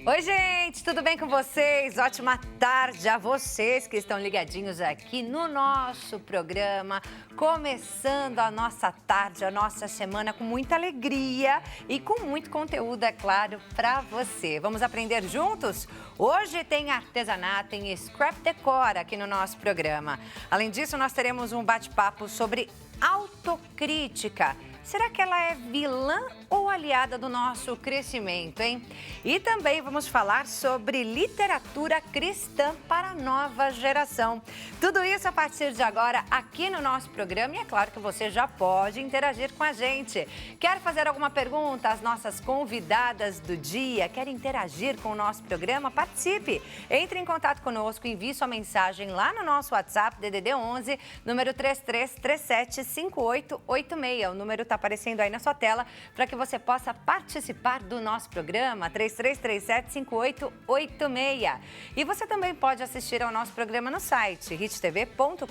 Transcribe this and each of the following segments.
Oi, gente, tudo bem com vocês? Ótima tarde a vocês que estão ligadinhos aqui no nosso programa, começando a nossa tarde, a nossa semana com muita alegria e com muito conteúdo, é claro, para você. Vamos aprender juntos? Hoje tem artesanato em scrap decor aqui no nosso programa. Além disso, nós teremos um bate-papo sobre autocrítica. Será que ela é vilã ou aliada do nosso crescimento, hein? E também vamos falar sobre literatura cristã para a nova geração. Tudo isso a partir de agora aqui no nosso programa e é claro que você já pode interagir com a gente. Quer fazer alguma pergunta às nossas convidadas do dia? Quer interagir com o nosso programa? Participe! Entre em contato conosco, envie sua mensagem lá no nosso WhatsApp DDD 11, número 33375886. O número está aparecendo aí na sua tela para que você possa participar do nosso programa 33375886. E você também pode assistir ao nosso programa no site hittv.com.br.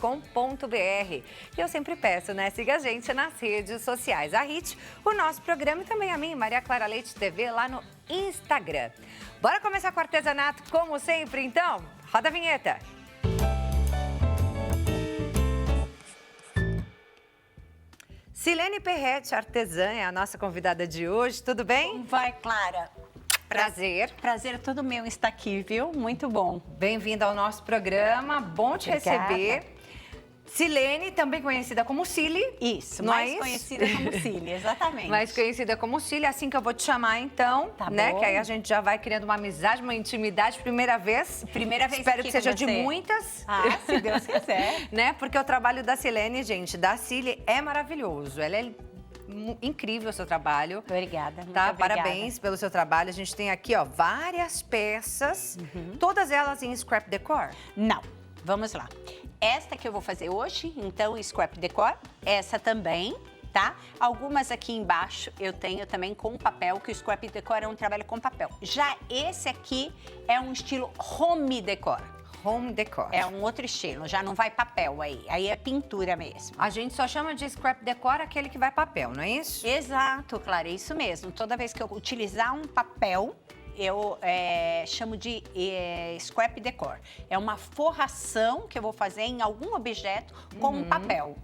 E eu sempre peço, né? Siga a gente nas redes sociais. A Hit, o nosso programa e também a mim, Maria Clara Leite TV, lá no Instagram. Bora começar com o artesanato como sempre, então? Roda a vinheta! Silene Perretti, artesã, é a nossa convidada de hoje. Tudo bem? Como vai, Clara? Prazer. Prazer é todo meu estar aqui, viu? Muito bom. Bem-vinda ao nosso programa. Bom te receber. Silene, também conhecida como Cili. Isso, não mais é isso? conhecida como Cili, exatamente. Mais conhecida como Cili, assim que eu vou te chamar, então, Tá né? bom. Que aí a gente já vai criando uma amizade, uma intimidade, primeira vez. Primeira vez Espero aqui que seja com de você. muitas. Ah, se Deus quiser. Né? Porque o trabalho da Silene, gente, da Cili é maravilhoso. Ela é incrível o seu trabalho. Obrigada, muito Tá? obrigada. Parabéns pelo seu trabalho. A gente tem aqui, ó, várias peças, todas elas em scrap decor. Não, vamos lá. Esta que eu vou fazer hoje, então, scrap decor. Essa também, tá? Algumas aqui embaixo eu tenho também com papel, que o scrap decor é um trabalho com papel. Já esse aqui é um estilo home decor. Home decor. É um outro estilo, já não vai papel aí é pintura mesmo. A gente só chama de scrap decor aquele que vai papel, não é isso? Exato, Clara, é isso mesmo. Toda vez que eu utilizar um papel, eu chamo de scrap decor. É uma forração que eu vou fazer em algum objeto com um papel.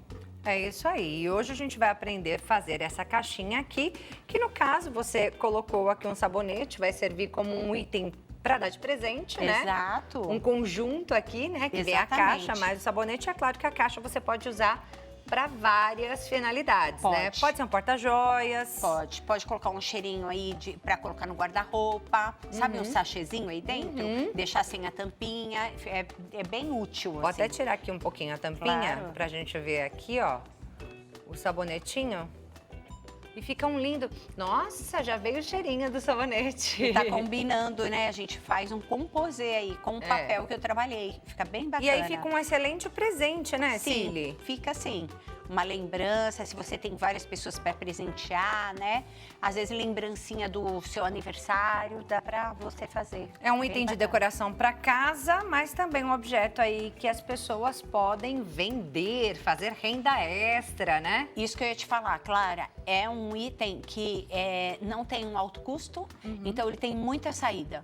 É isso aí. E hoje a gente vai aprender a fazer essa caixinha aqui, que no caso você colocou aqui um sabonete, vai servir como um item para dar de presente, né? Exato. Um conjunto aqui, né? Que vem a Exatamente. caixa mais o sabonete. É claro que a caixa você pode usar para várias finalidades, né? Pode. Pode ser um porta-joias. Pode colocar um cheirinho aí para colocar no guarda-roupa. Sabe um sachêzinho aí dentro? Deixar sem a tampinha. É bem útil, Vou assim. até tirar aqui um pouquinho a tampinha Claro. pra gente ver aqui, ó, o sabonetinho. E fica um lindo... Nossa, já veio o cheirinho do sabonete. E tá combinando, né? A gente faz um composê aí com o papel que eu trabalhei. Fica bem bacana. E aí fica um excelente presente, né, Sim, Cili? fica assim, uma lembrança, se você tem várias pessoas para presentear, né? Às vezes lembrancinha do seu aniversário, dá para você fazer. É um Bem item de bacana. decoração para casa, mas também um objeto aí que as pessoas podem vender, fazer renda extra, né? Isso que eu ia te falar, Clara, é um item que não tem um alto custo, então ele tem muita saída.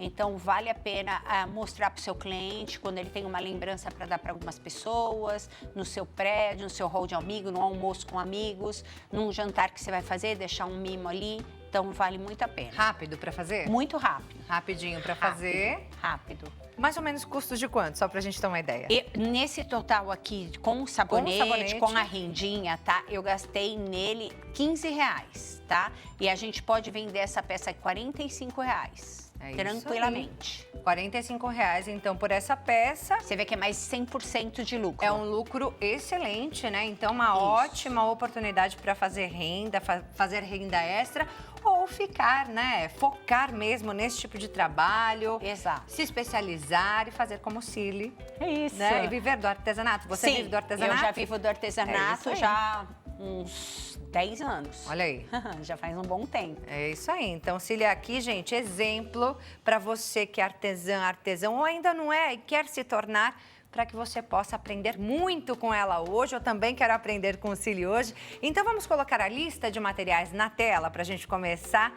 Então, vale a pena mostrar para o seu cliente, quando ele tem uma lembrança para dar para algumas pessoas, no seu prédio, no seu hall de amigo, no almoço com amigos, num jantar que você vai fazer, deixar um mimo ali. Então, vale muito a pena. Rápido para fazer? Muito rápido. Rapidinho para fazer. Rápido. Mais ou menos custos de quanto? Só pra gente ter uma ideia. E nesse total aqui, com o sabonete, com a rendinha, tá? Eu gastei nele R$15, tá? E a gente pode vender essa peça a R$45. É isso Tranquilamente. R$45, então, por essa peça. Você vê que é mais 100% de lucro. É um lucro excelente, né? Então, uma Isso. ótima oportunidade para fazer renda, fazer renda extra ou ficar, né? Focar mesmo nesse tipo de trabalho. Exato. Se especializar e fazer como Cili. É isso. Né? E viver do artesanato. Você Sim, vive do artesanato? eu já vivo do É artesanato isso aí. já uns 10 anos. Olha aí. Já faz um bom tempo. É isso aí. Então, Cília, aqui, gente, exemplo para você que é artesão ou ainda não é e quer se tornar, para que você possa aprender muito com ela hoje. Eu também quero aprender com o Cília hoje. Então, vamos colocar a lista de materiais na tela para a gente começar.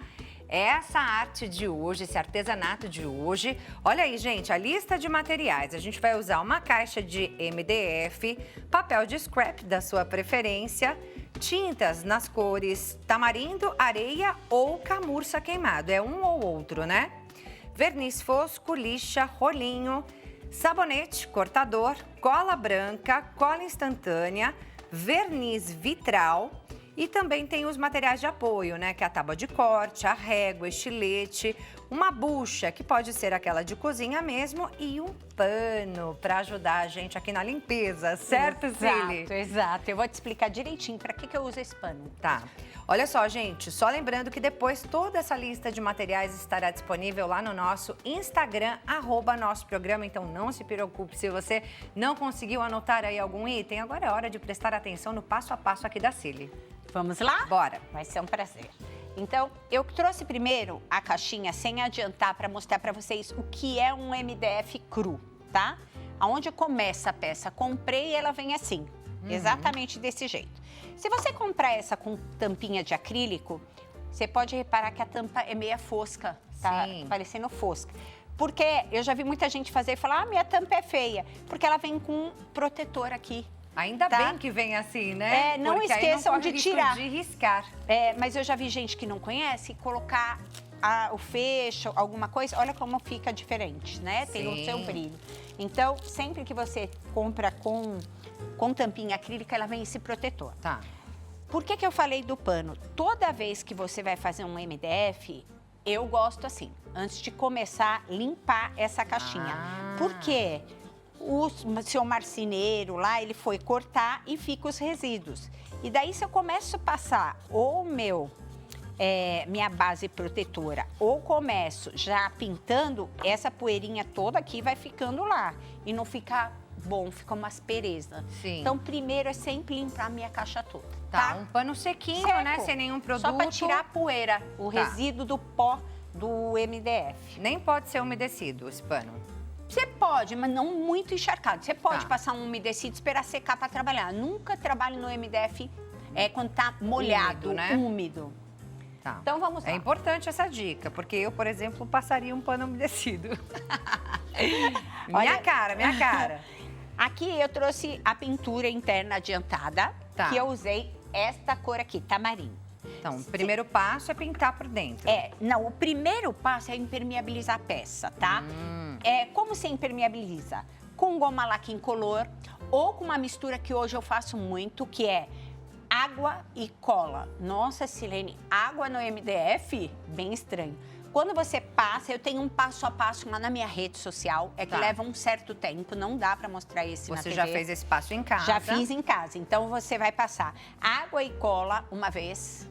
essa arte de hoje, esse artesanato de hoje. Olha aí, gente, a lista de materiais. A gente vai usar uma caixa de MDF, papel de scrap da sua preferência, tintas nas cores tamarindo, areia ou camurça queimado. É um ou outro, né? Verniz fosco, lixa, rolinho, sabonete, cortador, cola branca, cola instantânea, verniz vitral. E também tem os materiais de apoio, né? Que é a tábua de corte, a régua, estilete, uma bucha, que pode ser aquela de cozinha mesmo, e um pano para ajudar a gente aqui na limpeza, certo, Cíli? Exato. Eu vou te explicar direitinho para que eu uso esse pano. Tá. Olha só, gente, só lembrando que depois toda essa lista de materiais estará disponível lá no nosso Instagram, @nosso programa, então não se preocupe se você não conseguiu anotar aí algum item, agora é hora de prestar atenção no passo a passo aqui da Cíli. Vamos lá? Bora! Vai ser um prazer. Então, eu trouxe primeiro a caixinha sem adiantar para mostrar para vocês o que é um MDF cru, tá? Aonde começa a peça. Comprei e ela vem assim, exatamente desse jeito. Se você comprar essa com tampinha de acrílico, você pode reparar que a tampa é meia fosca, tá? Sim. Parecendo fosca. Porque eu já vi muita gente fazer e falar, ah, minha tampa é feia, porque ela vem com um protetor aqui. Ainda tá? bem que vem assim, né? Não porque esqueçam aí não corre de risco tirar. de riscar. Mas eu já vi gente que não conhece colocar o fecho, alguma coisa, olha como fica diferente, né? Tem o seu brilho. Então, sempre que você compra com tampinha acrílica, ela vem esse protetor. Tá. Por que eu falei do pano? Toda vez que você vai fazer um MDF, eu gosto assim, antes de começar, limpar essa caixinha. Por quê? O seu marceneiro lá, ele foi cortar e fica os resíduos. E daí, se eu começo a passar ou minha base protetora, ou começo já pintando, essa poeirinha toda aqui vai ficando lá. E não fica bom, fica uma aspereza. Sim. Então, primeiro é sempre limpar a minha caixa toda, Tá, tá? um pano sequinho, Seco. né? Sem nenhum produto. Só para tirar a poeira, o resíduo do pó do MDF. Nem pode ser umedecido esse pano. Você pode, mas não muito encharcado. Você pode Tá. passar um umedecido e esperar secar para trabalhar. Nunca trabalhe no MDF quando tá molhado, Úmido, né? úmido. Tá. Então, vamos lá. É importante essa dica, porque eu, por exemplo, passaria um pano umedecido. Minha cara. Aqui eu trouxe a pintura interna adiantada, Tá. que eu usei esta cor aqui, tamarim. Então, o primeiro passo é pintar por dentro. Não, o primeiro passo é impermeabilizar a peça, tá? Como você impermeabiliza? Com goma laque incolor ou com uma mistura que hoje eu faço muito, que é água e cola. Nossa, Silene, água no MDF? Bem estranho. Quando você passa, eu tenho um passo a passo lá na minha rede social, que Tá. leva um certo tempo, não dá pra mostrar esse na Você TV. já fez esse passo em casa? Já fiz em casa, então você vai passar água e cola uma vez,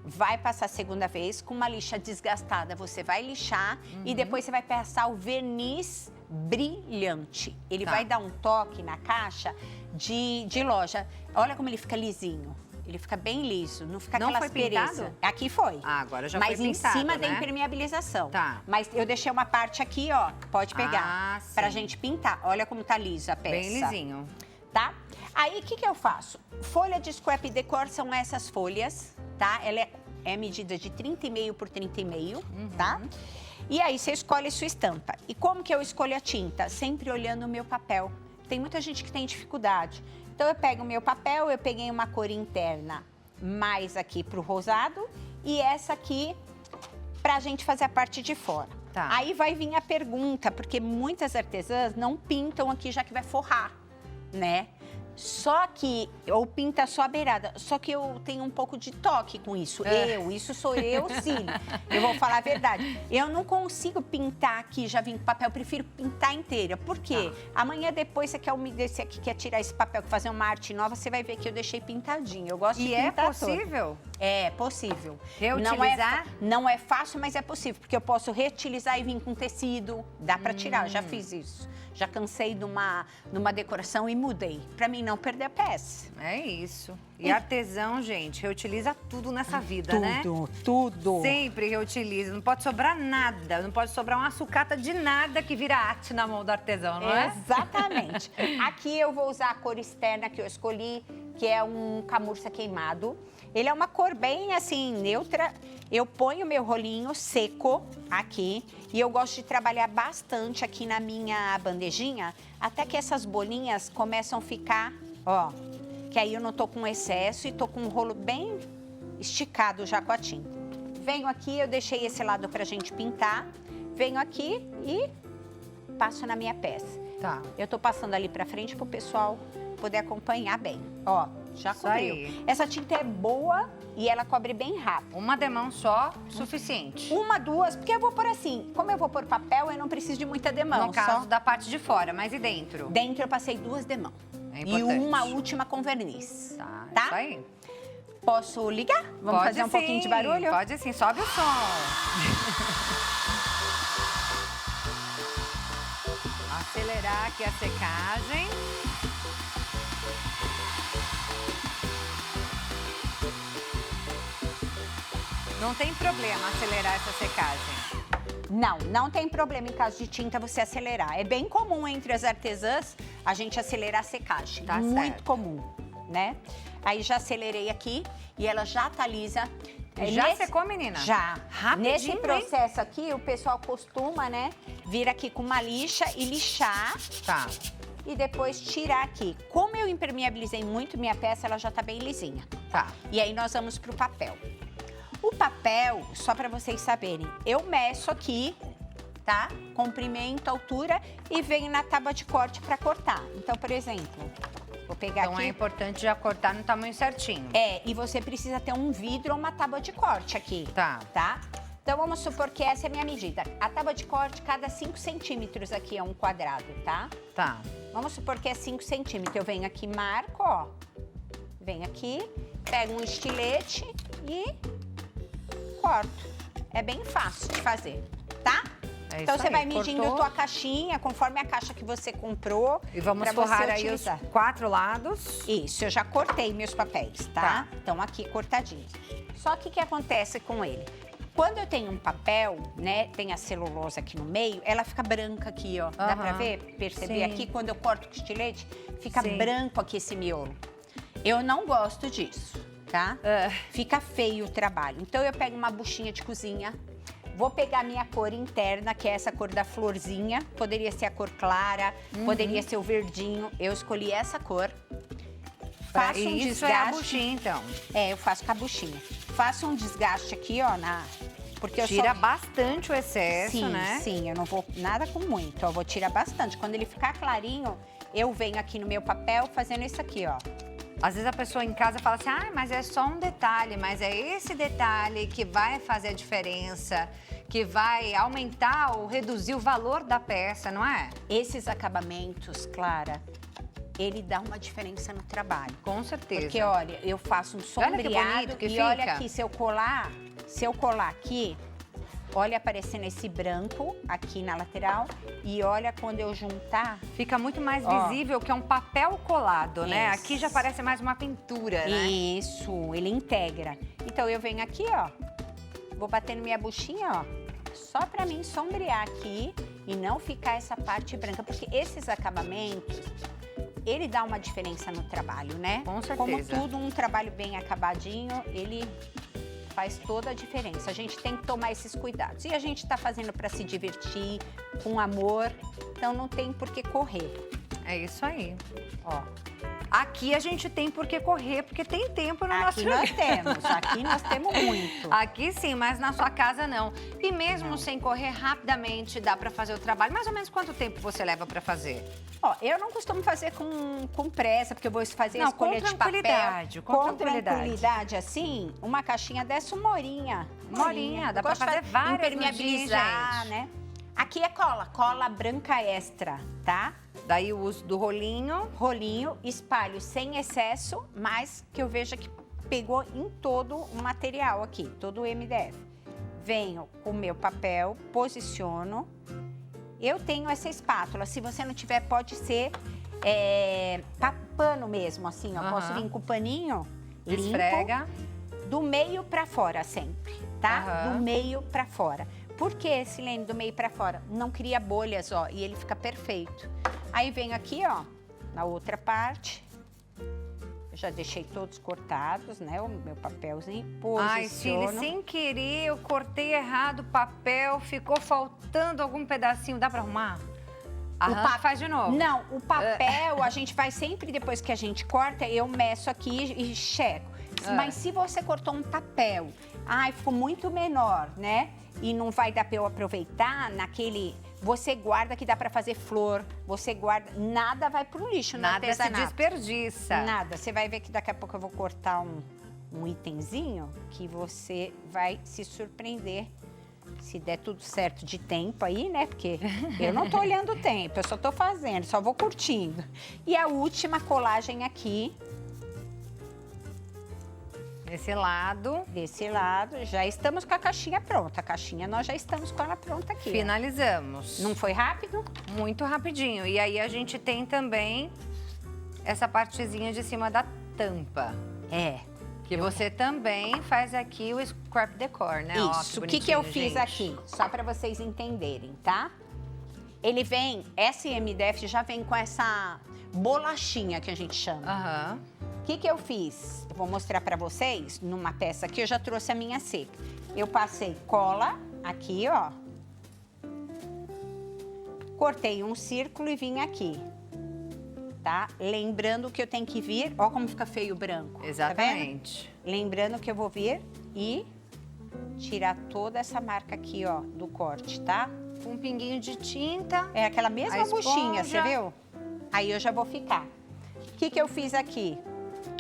vai passar a segunda vez com uma lixa desgastada, você vai lixar e depois você vai passar o verniz brilhante. Ele Tá. vai dar um toque na caixa de loja. Olha como ele fica lisinho. Ele fica bem liso, não fica Não aquela foi aspereza. pintado? Aqui foi. Ah, agora já Mas foi pintado, em cima da né? impermeabilização. Tá. Mas eu deixei uma parte aqui, ó, pode pegar, sim. pra gente pintar. Olha como tá liso a peça. Bem lisinho. Tá? Aí, o que eu faço? Folha de scrap decor são essas folhas, tá? Ela é medida de 30,5 por 30,5, tá? E aí, você escolhe sua estampa. E como que eu escolho a tinta? Sempre olhando o meu papel. Tem muita gente que tem dificuldade. Então, eu pego o meu papel, eu peguei uma cor interna mais aqui pro rosado e essa aqui pra gente fazer a parte de fora. Tá. Aí vai vir a pergunta, porque muitas artesãs não pintam aqui já que vai forrar, né? Só que, ou pinta só a beirada, só que eu tenho um pouco de toque com isso. Isso sou eu, sim. Eu vou falar a verdade. Eu não consigo pintar aqui, já vim com papel, eu prefiro pintar inteira. Por quê? Amanhã depois você quer umedecer aqui, quer tirar esse papel, quer fazer uma arte nova, você vai ver que eu deixei pintadinho. Eu gosto de E é pintar todo. possível? É possível. Reutilizar? Não é fácil, mas é possível, porque eu posso reutilizar e vir com tecido. Dá pra tirar, já fiz isso. Já cansei numa decoração e mudei. Pra mim não perder a peça. É isso. E artesão, gente, reutiliza tudo nessa vida, né? Tudo. Sempre reutiliza. Não pode sobrar nada. Não pode sobrar uma sucata de nada que vira arte na mão do artesão, não é? Exatamente. Aqui eu vou usar a cor externa que eu escolhi, que é um camurça queimado. Ele é uma cor bem, assim, neutra. Eu ponho meu rolinho seco aqui e eu gosto de trabalhar bastante aqui na minha bandejinha, até que essas bolinhas começam a ficar, ó, que aí eu não tô com excesso e tô com um rolo bem esticado já com a tinta. Venho aqui, eu deixei esse lado pra gente pintar, venho aqui e passo na minha peça. Tá. Eu tô passando ali pra frente pro pessoal poder acompanhar bem. Ó, já Isso cobriu. aí. Essa tinta é boa e ela cobre bem rápido. Uma demão só, suficiente. Uma, duas, porque eu vou pôr assim, como eu vou pôr papel, eu não preciso de muita demão. No caso só da parte de fora, mas e dentro? dentro eu passei 2 demão. É E importante. uma última com verniz. Tá, isso aí. Posso ligar? Vamos Pode fazer um pouquinho de barulho? Pode sim, sobe o som. Acelerar aqui a secagem. Não tem problema acelerar essa secagem. Não tem problema em caso de tinta você acelerar. É bem comum entre as artesãs a gente acelerar a secagem. Tá Muito certo. comum, né? Aí já acelerei aqui e ela já tá lisa. Já secou, menina? Já. Rapidinho, Nesse hein? processo aqui, o pessoal costuma, né, vir aqui com uma lixa e lixar Tá. e depois tirar aqui. Como eu impermeabilizei muito minha peça, ela já tá bem lisinha. Tá. E aí nós vamos pro papel. O papel, só para vocês saberem, eu meço aqui, tá? Comprimento, altura e venho na tábua de corte para cortar. Então, por exemplo, vou pegar Então aqui. é importante já cortar no tamanho certinho. E você precisa ter um vidro ou uma tábua de corte aqui. Tá. Tá? Então, vamos supor que essa é a minha medida. A tábua de corte, cada 5 centímetros aqui é um quadrado, tá? Tá. Vamos supor que é 5 centímetros. Eu venho aqui, marco, ó. Venho aqui, pego um estilete e corto. É bem fácil de fazer, tá? É Então, isso você aí, vai medindo cortou. tua caixinha, conforme a caixa que você comprou. E vamos pra você forrar aí os utilizar. 4 lados. Isso, eu já cortei meus papéis, tá? Tá. Estão aqui cortadinhos. Só que o que acontece com ele? Quando eu tenho um papel, né, tem a celulose aqui no meio, ela fica branca aqui, ó. Dá pra Aham. ver? Perceber Sim. aqui, quando eu corto com estilete, fica Sim. branco aqui esse miolo. Eu não gosto disso, tá? Fica feio o trabalho. Então, eu pego uma buchinha de cozinha, vou pegar a minha cor interna, que é essa cor da florzinha. Poderia ser a cor clara, poderia ser o verdinho. Eu escolhi essa cor. Faço um Isso é a desgaste. buchinha, então. Eu faço com a buchinha. Faço um desgaste aqui, ó, porque eu Tira só... bastante o excesso, sim, né? Sim, eu não vou nada com muito, ó, vou tirar bastante. Quando ele ficar clarinho, eu venho aqui no meu papel fazendo isso aqui, ó. Às vezes a pessoa em casa fala assim, mas é só um detalhe, mas é esse detalhe que vai fazer a diferença, que vai aumentar ou reduzir o valor da peça, não é? Esses acabamentos, Clara, ele dá uma diferença no trabalho. Com certeza. Porque, olha, eu faço um Olha que sombreado bonito que e fica. olha aqui, se eu colar aqui, olha aparecendo esse branco aqui na lateral e olha quando eu juntar. Fica muito mais Ó. visível que é um papel colado, né? Isso. Aqui já parece mais uma pintura, né? Isso, ele integra. Então eu venho aqui, ó, vou batendo minha buchinha, ó, só pra mim sombrear aqui e não ficar essa parte branca, porque esses acabamentos, ele dá uma diferença no trabalho, né? Com certeza. Como tudo, um trabalho bem acabadinho, ele faz toda a diferença. A gente tem que tomar esses cuidados. E a gente tá fazendo pra se divertir, com amor, então não tem por que correr, É isso aí. ó. Aqui a gente tem por que correr, porque tem tempo no nosso Aqui nós temos muito. Aqui sim, mas na sua casa não. E mesmo sem correr rapidamente, dá pra fazer o trabalho. Mais ou menos quanto tempo você leva pra fazer? Ó, eu não costumo fazer com pressa, porque eu vou fazer a Não, escolha com de papel. tranquilidade, com tranquilidade. assim, uma caixinha dessa, uma horinha. Uma horinha, dá Eu pra gosto de fazer várias no impermeabilizar, dia, né? Aqui é cola branca extra, tá? Daí o uso do rolinho. Rolinho, espalho sem excesso, mas que eu veja que pegou em todo o material aqui, todo o MDF. Venho com o meu papel, posiciono. Eu tenho essa espátula, se você não tiver, pode ser pano mesmo, assim, ó. Aham. Posso vir com o paninho limpo. Esfrega. Do meio pra fora sempre, tá? Aham. Do meio pra fora. Por que, Silene, do meio pra fora? Não cria bolhas, ó, e ele fica perfeito. Aí venho aqui, ó, na outra parte. Eu já deixei todos cortados, né? O meu papelzinho. Ai, Cília, Posiciono. sem querer, eu cortei errado o papel, ficou faltando algum pedacinho. Dá pra arrumar? Arranca, faz de novo. Não, o papel a gente faz sempre depois que a gente corta, eu meço aqui e checo. Mas se você cortou um papel, ai, ficou muito menor, né? E não vai dar pra eu aproveitar naquele... Você guarda que dá pra fazer flor, você guarda... Nada vai pro lixo no Nada se artesanato. desperdiça. Nada. Você vai ver que daqui a pouco eu vou cortar um itemzinho que você vai se surpreender. Se der tudo certo de tempo aí, né? Porque eu não tô olhando o tempo, eu só tô fazendo, só vou curtindo. E a última colagem aqui, Desse lado, desse lado, já estamos com a caixinha pronta. A caixinha nós já estamos com ela pronta aqui. ó. finalizamos. Não foi rápido? Muito rapidinho. E aí a gente tem também essa partezinha de cima da tampa. É. Que você também faz aqui o scrap decor, né? Ó, Isso. O que eu bonitinho, fiz gente. aqui? Só para vocês entenderem, tá? Ele vem, essa MDF já vem com essa bolachinha que a gente chama. Aham. O que eu fiz? Eu vou mostrar para vocês numa peça aqui, eu já trouxe a minha seca. Eu passei cola aqui, ó. Cortei um círculo e vim aqui, tá? Lembrando que eu tenho que vir, ó como fica feio o branco. Tá vendo? Exatamente. Lembrando que eu vou vir e tirar toda essa marca aqui, ó, do corte, tá? Um pinguinho de tinta. É aquela mesma A buchinha, você esponja. viu? Aí eu já vou ficar. O que eu fiz aqui?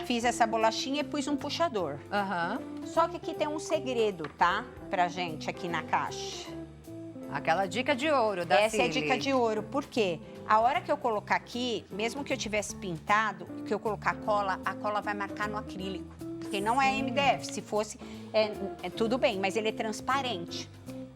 Fiz essa bolachinha e pus um puxador. Aham. Só que aqui tem um segredo, tá? Pra gente aqui na caixa. Aquela dica de ouro da Essa é a Cília. dica de ouro, por quê? A hora que eu colocar aqui, mesmo que eu tivesse pintado, que eu colocar a cola vai marcar no acrílico. Porque não é MDF, se fosse, tudo bem, mas ele é transparente.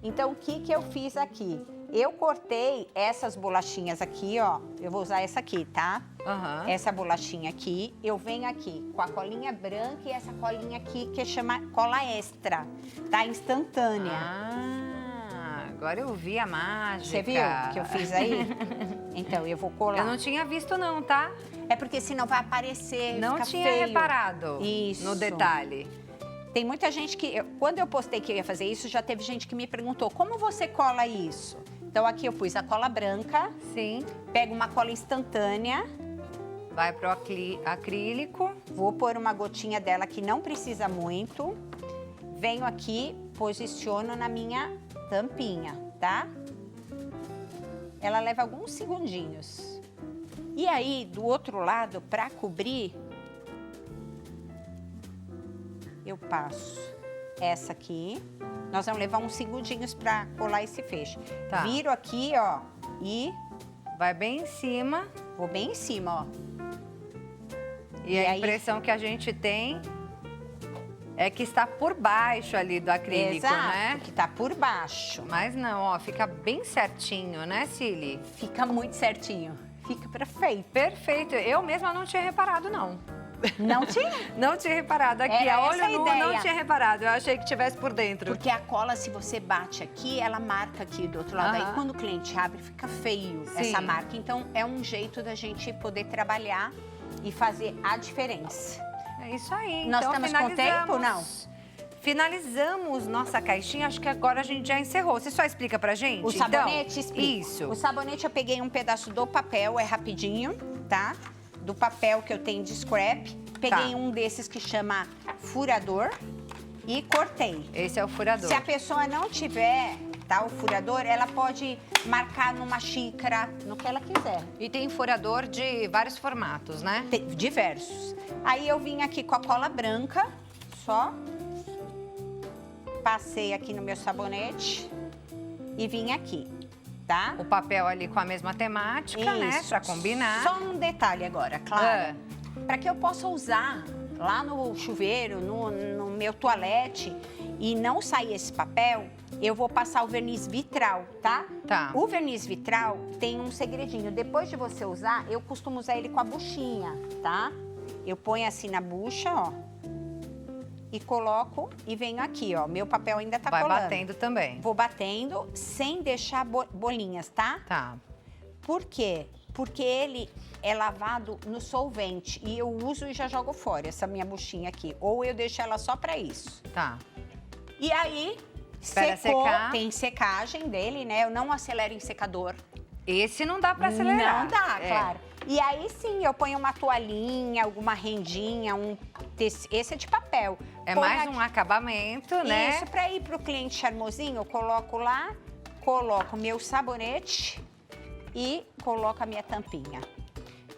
Então, o que eu fiz aqui? Eu cortei essas bolachinhas aqui, ó. Eu vou usar essa aqui, tá? Aham. Essa bolachinha aqui, eu venho aqui com a colinha branca e essa colinha aqui que chama cola extra, tá? Instantânea. Agora eu vi a mágica. Você viu que eu fiz aí? Então, eu vou colar. Eu não tinha visto não, tá? É porque senão vai aparecer, Não fica tinha feio. reparado Isso. no detalhe. Tem muita gente que... Quando eu postei que eu ia fazer isso, já teve gente que me perguntou, como você cola isso? Então, aqui eu pus a cola branca, Sim. pego uma cola instantânea, Vai pro acrílico. vou pôr uma gotinha dela que não precisa muito, venho aqui, posiciono na minha tampinha, tá? Ela leva alguns segundinhos. E aí, do outro lado, para cobrir, eu passo essa aqui. Nós vamos levar uns segundinhos para colar esse fecho. Tá. Viro aqui, ó, e Vai bem em cima. vou bem em cima, ó. E a impressão que a gente tem é que está por baixo ali do acrílico, Exato, né? que tá por baixo. Mas não, ó, fica bem certinho, né, Cili? Fica muito certinho. Fica perfeito. Perfeito. Eu mesma não tinha reparado, não. Não tinha? Não tinha reparado. Aqui, Era a essa olho a nu, ideia. não tinha reparado. Eu achei que tivesse por dentro. Porque a cola, se você bate aqui, ela marca aqui do outro lado. Aham. Aí quando o cliente abre, fica feio Sim. essa marca. Então, é um jeito da gente poder trabalhar e fazer a diferença. É isso aí. Nós então, estamos com tempo, não? Finalizamos nossa caixinha. Acho que agora a gente já encerrou. Você só explica pra gente? O sabonete, então? explico. Isso. O sabonete eu peguei um pedaço do papel, é rapidinho, tá? Do papel que eu tenho de scrap. Peguei Tá. um desses que chama furador e cortei. Esse é o furador. Se a pessoa não tiver, tá, o furador, ela pode marcar numa xícara, no que ela quiser. E tem furador de vários formatos, né? Tem diversos. Aí eu vim aqui com a cola branca, só. Passei aqui no meu sabonete e vim aqui, tá? O papel ali com a mesma temática, né? Isso. Pra combinar. Só um detalhe agora, claro. Para que eu possa usar lá no chuveiro, no meu toalete e não sair esse papel, eu vou passar o verniz vitral, tá? Tá. O verniz vitral tem um segredinho. Depois de você usar, eu costumo usar ele com a buchinha, tá? Eu ponho assim na bucha, ó. e coloco e venho aqui, ó. Meu papel ainda tá Vai colando. batendo também. Vou batendo sem deixar bolinhas, tá? Tá. Por quê? Porque ele é lavado no solvente e eu uso e já jogo fora essa minha buchinha aqui. Ou eu deixo ela só pra isso. Tá. E aí, Espera secou, secar. tem secagem dele, né? Eu não acelero em secador. Esse não dá pra acelerar. Não dá, É. claro. E aí sim, eu ponho uma toalhinha, alguma rendinha, esse é de papel. É Põe mais aqui- um acabamento, né? Isso, pra ir pro cliente charmosinho, eu coloco lá, coloco meu sabonete e coloco a minha tampinha.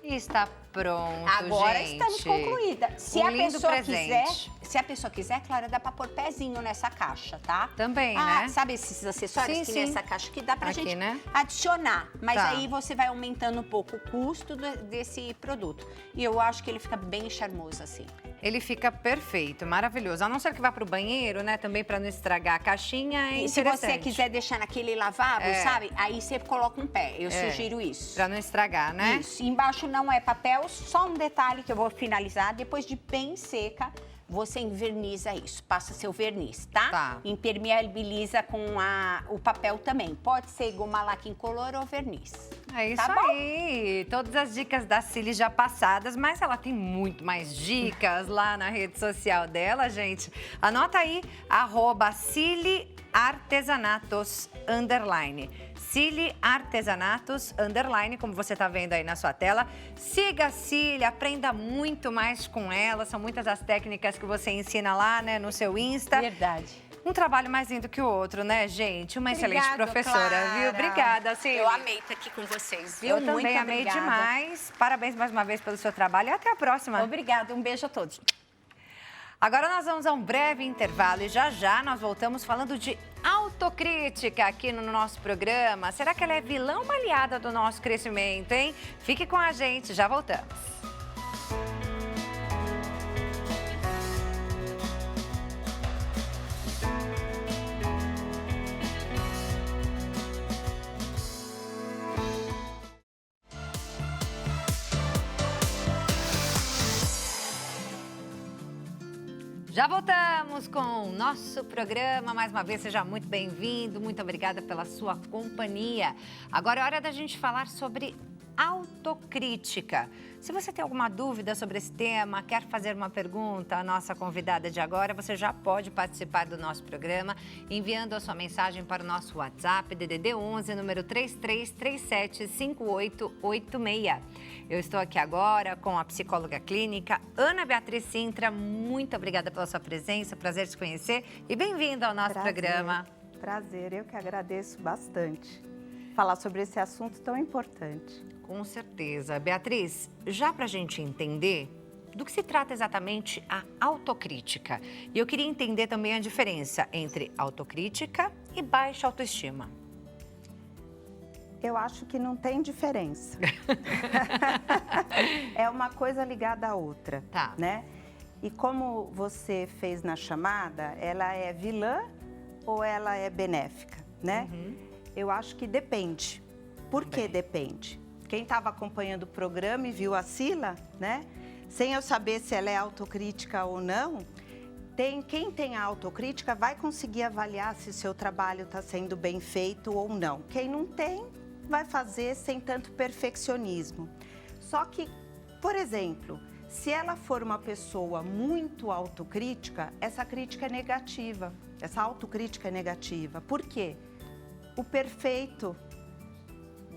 E está pronto, Agora gente. estamos concluída. Se Um a lindo pessoa presente. quiser, se a pessoa quiser, Clara, dá pra pôr pezinho nessa caixa, tá? Também, Ah, né? sabe esses acessórios Sim, que sim. nessa caixa que dá pra Aqui, gente né? adicionar. Mas Tá. aí você vai aumentando um pouco o custo desse produto. E eu acho que ele fica bem charmoso assim. Ele fica perfeito, maravilhoso. A não ser que vá pro banheiro, né? Também para não estragar a caixinha, é E se você interessante. quiser deixar naquele lavabo, É. sabe? Aí você coloca um pé. Eu sugiro isso. Para não estragar, né? Isso. Embaixo não é papel, só um detalhe que eu vou finalizar. Depois de bem seca, você enverniza isso. Passa seu verniz, tá? Tá. Impermeabiliza com o papel também. Pode ser goma laque incolor ou verniz. É isso Tá bom? aí. Todas as dicas da Cili já passadas, mas ela tem muito mais dicas lá na rede social dela, gente. Anota aí, @CiliArtesanatos_. Cili Artesanatos _, como você tá vendo aí na sua tela. Siga a Cili, aprenda muito mais com ela. São muitas as técnicas que você ensina lá, né, no seu Insta. Verdade. Um trabalho mais lindo que o outro, né, gente? Uma excelente Obrigada, professora, Clara. viu? Obrigada, Cili. Eu amei estar aqui com vocês, viu? Eu também Muito amei obrigada. demais. Parabéns mais uma vez pelo seu trabalho e até a próxima. Obrigada, um beijo a todos. Agora nós vamos a um breve intervalo e já nós voltamos falando de autocrítica aqui no nosso programa. Será que ela é vilã ou uma aliada do nosso crescimento, hein? Fique com a gente, já voltamos. Já voltamos com o nosso programa. Mais uma vez, seja muito bem-vindo. Muito obrigada pela sua companhia. Agora é hora da gente falar sobre autocrítica. Se você tem alguma dúvida sobre esse tema, quer fazer uma pergunta à nossa convidada de agora, você já pode participar do nosso programa enviando a sua mensagem para o nosso WhatsApp, DDD 11, número 33375886. Eu estou aqui agora com a psicóloga clínica Ana Beatriz Sintra. Muito obrigada pela sua presença, prazer te conhecer e bem-vinda ao nosso programa. Prazer, eu que agradeço bastante falar sobre esse assunto tão importante. Com certeza. Beatriz, já para a gente entender do que se trata exatamente a autocrítica. E eu queria entender também a diferença entre autocrítica e baixa autoestima. Eu acho que não tem diferença. É uma coisa ligada à outra, Tá. né? E como você fez na chamada, ela é vilã ou ela é benéfica, né? Eu acho que depende. Por que depende? Quem estava acompanhando o programa e viu a Cila, né? Sem eu saber se ela é autocrítica ou não, quem tem a autocrítica vai conseguir avaliar se o seu trabalho está sendo bem feito ou não. Quem não tem, vai fazer sem tanto perfeccionismo. Só que, por exemplo, se ela for uma pessoa muito autocrítica, essa crítica é negativa, essa autocrítica é negativa. Por quê? O perfeito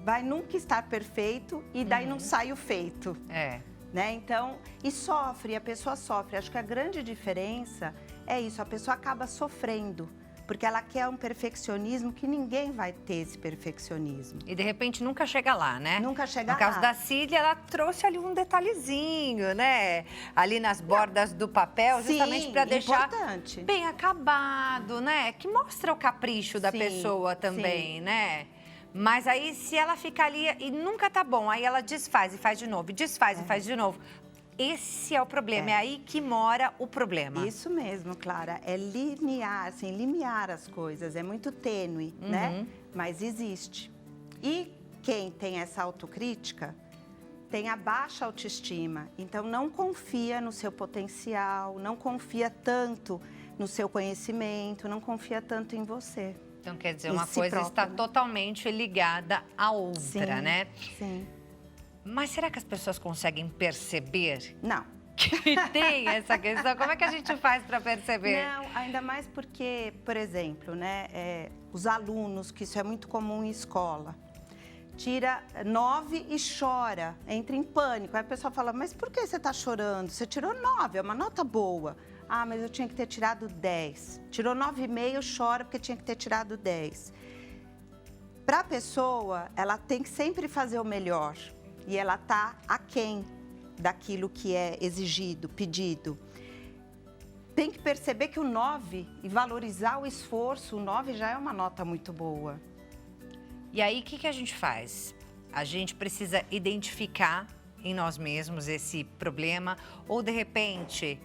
vai nunca estar perfeito e daí não sai o feito. É. Né? Então, e sofre, a pessoa sofre. Acho que a grande diferença é isso, a pessoa acaba sofrendo, porque ela quer um perfeccionismo que ninguém vai ter esse perfeccionismo. E de repente nunca chega lá, né? Nunca chega No caso lá. da Cília, ela trouxe ali um detalhezinho, né? Ali nas bordas do papel, justamente para deixar importante. bem acabado, né? Que mostra o capricho da Sim, pessoa também, sim. né? Mas aí, se ela fica ali e nunca tá bom, aí ela desfaz e faz de novo, e desfaz e faz de novo. Esse é o problema, é aí que mora o problema. Isso mesmo, Clara, é linear, assim, limiar as coisas, é muito tênue, né? Mas existe. E quem tem essa autocrítica, tem a baixa autoestima. Então, não confia no seu potencial, não confia tanto no seu conhecimento, não confia tanto em você. Então, quer dizer, Em uma si coisa próprio, está né? totalmente ligada à outra, Sim, né? Sim. Mas será que as pessoas conseguem perceber Não. que tem essa questão? Como é que a gente faz para perceber? Não, ainda mais porque, por exemplo, né, os alunos, que isso é muito comum em escola, tira 9 e chora, entra em pânico. Aí a pessoa fala, mas por que você está chorando? Você tirou 9, é uma nota boa. Ah, mas eu tinha que ter tirado 10. Tirou 9,5, chora porque tinha que ter tirado 10. Para a pessoa, ela tem que sempre fazer o melhor. E ela está aquém daquilo que é exigido, pedido. Tem que perceber que o 9 e valorizar o esforço, o 9 já é uma nota muito boa. E aí, o que a gente faz? A gente precisa identificar em nós mesmos esse problema ou, de repente,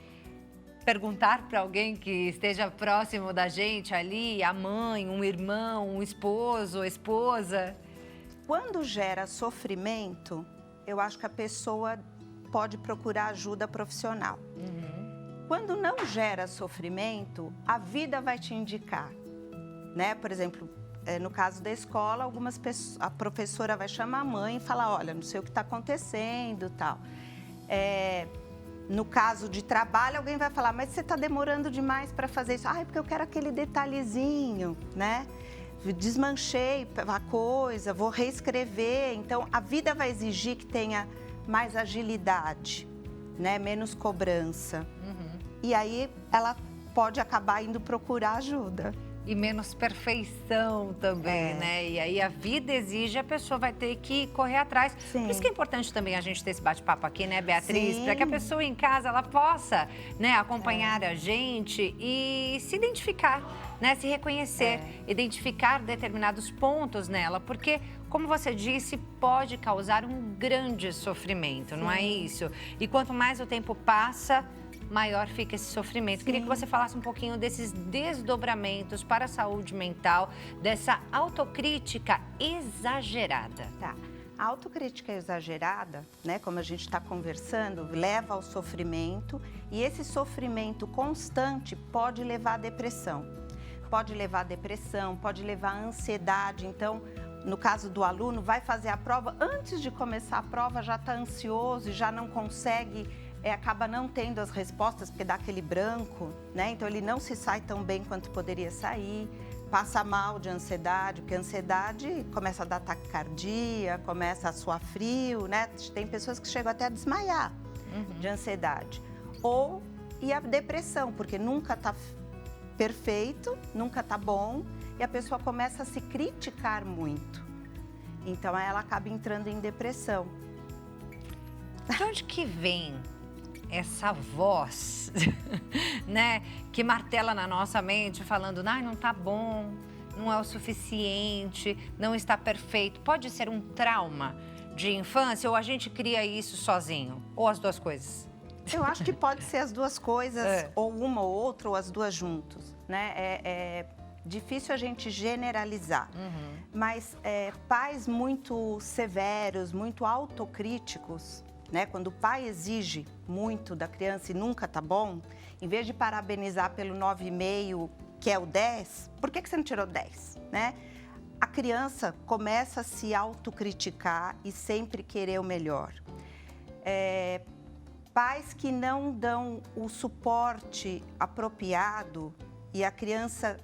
perguntar para alguém que esteja próximo da gente ali, a mãe, um irmão, um esposo, esposa. Quando gera sofrimento, eu acho que a pessoa pode procurar ajuda profissional. Quando não gera sofrimento, a vida vai te indicar, né? Por exemplo, no caso da escola, algumas pessoas, a professora vai chamar a mãe e falar, olha, não sei o que está acontecendo, tal. No caso de trabalho, alguém vai falar, mas você está demorando demais para fazer isso. Ah, é porque eu quero aquele detalhezinho, né? Desmanchei a coisa, vou reescrever. Então, a vida vai exigir que tenha mais agilidade, né? Menos cobrança. E aí, ela pode acabar indo procurar ajuda. E menos perfeição também, né? E aí a vida exige, a pessoa vai ter que correr atrás. Sim. Por isso que é importante também a gente ter esse bate-papo aqui, né, Beatriz? Sim. Para que a pessoa em casa, ela possa, né, acompanhar a gente e se identificar, né? Se reconhecer, identificar determinados pontos nela. Porque, como você disse, pode causar um grande sofrimento, não é isso? E quanto mais o tempo passa, maior fica esse sofrimento. Queria que você falasse um pouquinho desses desdobramentos para a saúde mental, dessa autocrítica exagerada. Tá. A autocrítica exagerada, né, como a gente está conversando, leva ao sofrimento e esse sofrimento constante pode levar à depressão. Pode levar à depressão, pode levar à ansiedade. Então, no caso do aluno, vai fazer a prova, antes de começar a prova já está ansioso e já não consegue, acaba não tendo as respostas, porque dá aquele branco, né? Então, ele não se sai tão bem quanto poderia sair, passa mal de ansiedade, porque a ansiedade começa a dar taquicardia, começa a suar frio, né? Tem pessoas que chegam até a desmaiar de ansiedade. E a depressão, porque nunca está perfeito, nunca está bom, e a pessoa começa a se criticar muito. Então, ela acaba entrando em depressão. De onde que vem essa voz, né, que martela na nossa mente, falando, não tá bom, não é o suficiente, não está perfeito? Pode ser um trauma de infância ou a gente cria isso sozinho? Ou as duas coisas? Eu acho que pode ser as duas coisas, ou uma ou outra, ou as duas juntos, né? É difícil a gente generalizar, mas pais muito severos, muito autocríticos, né? Quando o pai exige muito da criança e nunca tá bom, em vez de parabenizar pelo 9,5, que é o 10, por que você não tirou 10, né? A criança começa a se autocriticar e sempre querer o melhor. Pais que não dão o suporte apropriado e a criança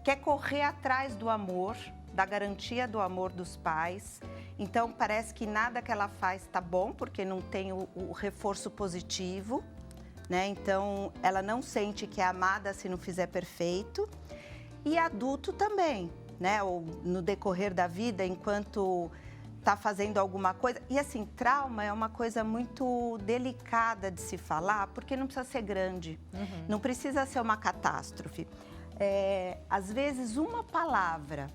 quer correr atrás do amor, da garantia do amor dos pais. Então, parece que nada que ela faz está bom, porque não tem o reforço positivo, né? Então, ela não sente que é amada se não fizer perfeito. E adulto também, né? Ou no decorrer da vida, enquanto está fazendo alguma coisa. E assim, trauma é uma coisa muito delicada de se falar, porque não precisa ser grande, não precisa ser uma catástrofe. Às vezes, uma palavra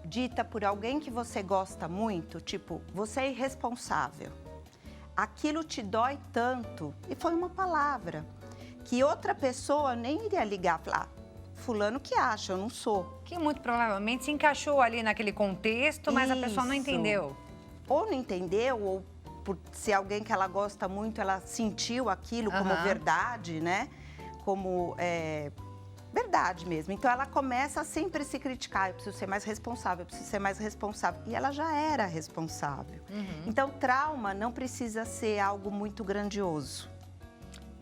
dita por alguém que você gosta muito, tipo, você é irresponsável. Aquilo te dói tanto, e foi uma palavra, que outra pessoa nem iria ligar, falar, fulano que acha, eu não sou. Que muito provavelmente se encaixou ali naquele contexto, mas a pessoa não entendeu. Ou não entendeu, ou por se alguém que ela gosta muito, ela sentiu aquilo como verdade, né? Como verdade mesmo. Então, ela começa a sempre se criticar. Eu preciso ser mais responsável, eu preciso ser mais responsável. E ela já era responsável. Então, trauma não precisa ser algo muito grandioso.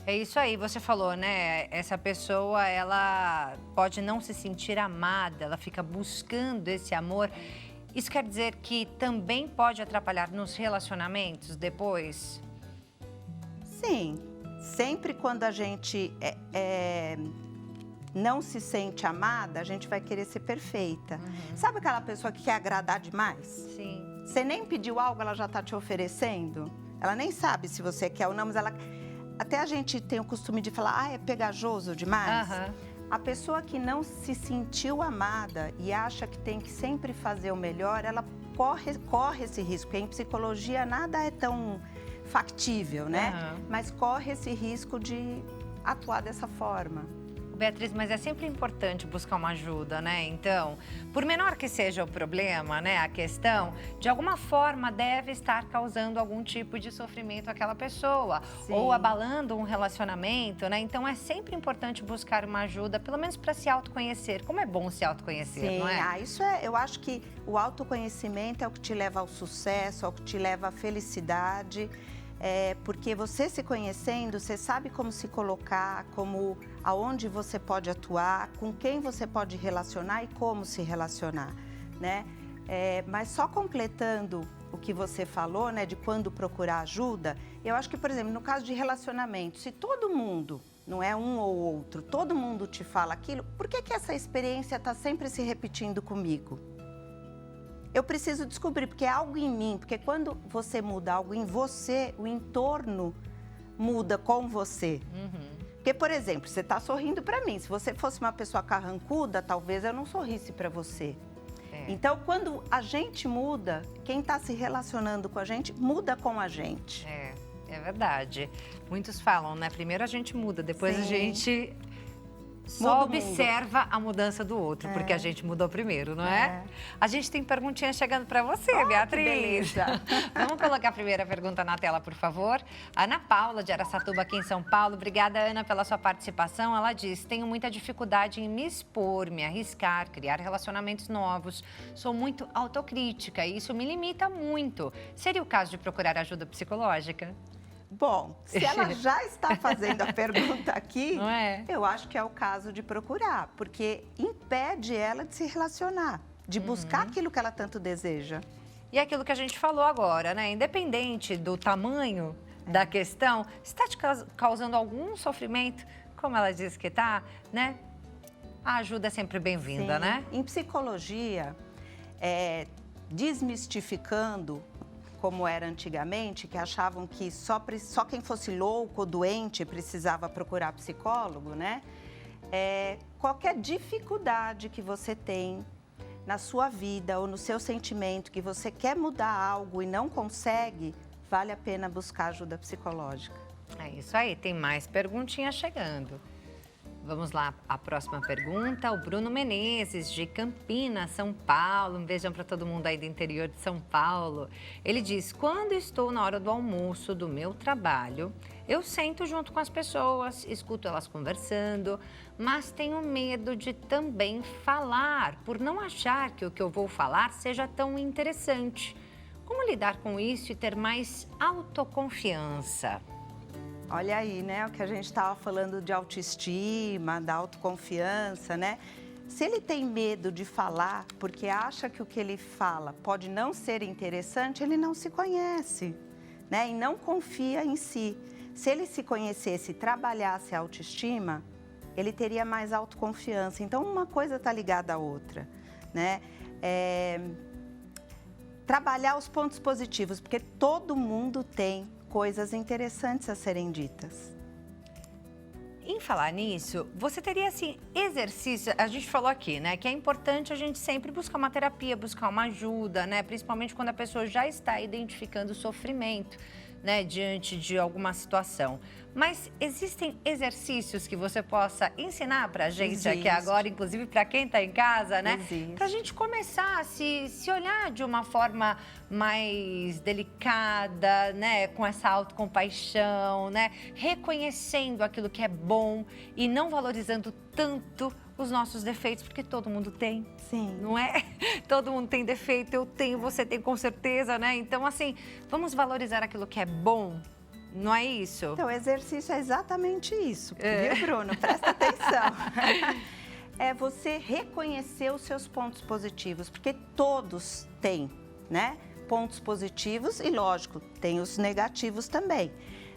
É isso aí, você falou, né? Essa pessoa, ela pode não se sentir amada, ela fica buscando esse amor. Isso quer dizer que também pode atrapalhar nos relacionamentos depois? Sim. Sempre quando a gente não se sente amada, a gente vai querer ser perfeita. Sabe aquela pessoa que quer agradar demais? Sim. Você nem pediu algo, ela já está te oferecendo? Ela nem sabe se você quer ou não, mas ela... Até a gente tem o costume de falar, é pegajoso demais. A pessoa que não se sentiu amada e acha que tem que sempre fazer o melhor, ela corre esse risco. Porque em psicologia nada é tão factível, né? Mas corre esse risco de atuar dessa forma. Beatriz, mas é sempre importante buscar uma ajuda, né? Então, por menor que seja o problema, né, a questão, de alguma forma deve estar causando algum tipo de sofrimento àquela pessoa. Sim. Ou abalando um relacionamento, né? Então, é sempre importante buscar uma ajuda, pelo menos para se autoconhecer. Como é bom se autoconhecer, sim, não é? Isso eu acho que o autoconhecimento é o que te leva ao sucesso, é o que te leva à felicidade. Porque você se conhecendo, você sabe como se colocar, aonde você pode atuar, com quem você pode relacionar e como se relacionar, né? Mas só completando o que você falou, né, de quando procurar ajuda, eu acho que, por exemplo, no caso de relacionamento, se todo mundo, não é um ou outro, todo mundo te fala aquilo, por que essa experiência está sempre se repetindo comigo? Eu preciso descobrir, porque é algo em mim, porque quando você muda algo em você, o entorno muda com você. Porque, por exemplo, você está sorrindo para mim. Se você fosse uma pessoa carrancuda, talvez eu não sorrisse para você. Então, quando a gente muda, quem está se relacionando com a gente, muda com a gente. É verdade. Muitos falam, né? Primeiro a gente muda, depois a gente... Só observa a mudança do outro, porque a gente mudou primeiro, não é? A gente tem perguntinha chegando para você, Beatriz. Que beleza. Vamos colocar a primeira pergunta na tela, por favor. Ana Paula, de Araçatuba, aqui em São Paulo. Obrigada, Ana, pela sua participação. Ela diz, tenho muita dificuldade em me expor, me arriscar, criar relacionamentos novos. Sou muito autocrítica e isso me limita muito. Seria o caso de procurar ajuda psicológica? Bom, se ela já está fazendo a pergunta aqui, não é? Eu acho que é o caso de procurar, porque impede ela de se relacionar, de buscar aquilo que ela tanto deseja. E aquilo que a gente falou agora, né? Independente do tamanho da questão, está te causando algum sofrimento, como ela disse que está, né? A ajuda é sempre bem-vinda, né? Em psicologia, desmistificando como era antigamente, que achavam que só quem fosse louco ou doente precisava procurar psicólogo, né? Qualquer dificuldade que você tem na sua vida ou no seu sentimento, que você quer mudar algo e não consegue, vale a pena buscar ajuda psicológica. É isso aí, tem mais perguntinhas chegando. Vamos lá, a próxima pergunta, o Bruno Menezes, de Campinas, São Paulo. Um beijão para todo mundo aí do interior de São Paulo. Ele diz, quando estou na hora do almoço do meu trabalho, eu sento junto com as pessoas, escuto elas conversando, mas tenho medo de também falar, por não achar que o que eu vou falar seja tão interessante. Como lidar com isso e ter mais autoconfiança? Olha aí, né, o que a gente estava falando de autoestima, da autoconfiança, né? Se ele tem medo de falar porque acha que o que ele fala pode não ser interessante, ele não se conhece, né? E não confia em si. Se ele se conhecesse e trabalhasse a autoestima, ele teria mais autoconfiança. Então, uma coisa está ligada à outra, né? Trabalhar os pontos positivos, porque todo mundo tem coisas interessantes a serem ditas. Em falar nisso, você teria, assim, exercício, a gente falou aqui, né, que é importante a gente sempre buscar uma terapia, buscar uma ajuda, né, principalmente quando a pessoa já está identificando o sofrimento. né, diante de alguma situação. Mas existem exercícios que você possa ensinar pra gente aqui agora, inclusive para quem está em casa, né? Para a gente começar a se olhar de uma forma mais delicada, né? Com essa autocompaixão, né? Reconhecendo aquilo que é bom e não valorizando tanto os nossos defeitos, porque todo mundo tem. Sim. Não é? Todo mundo tem defeito, eu tenho, você tem com certeza, né? Então, assim, vamos valorizar aquilo que é bom. Não é isso? Então, o exercício é exatamente isso. Viu, Bruno? Presta atenção. É você reconhecer os seus pontos positivos, porque todos têm, né? Pontos positivos e, lógico, tem os negativos também.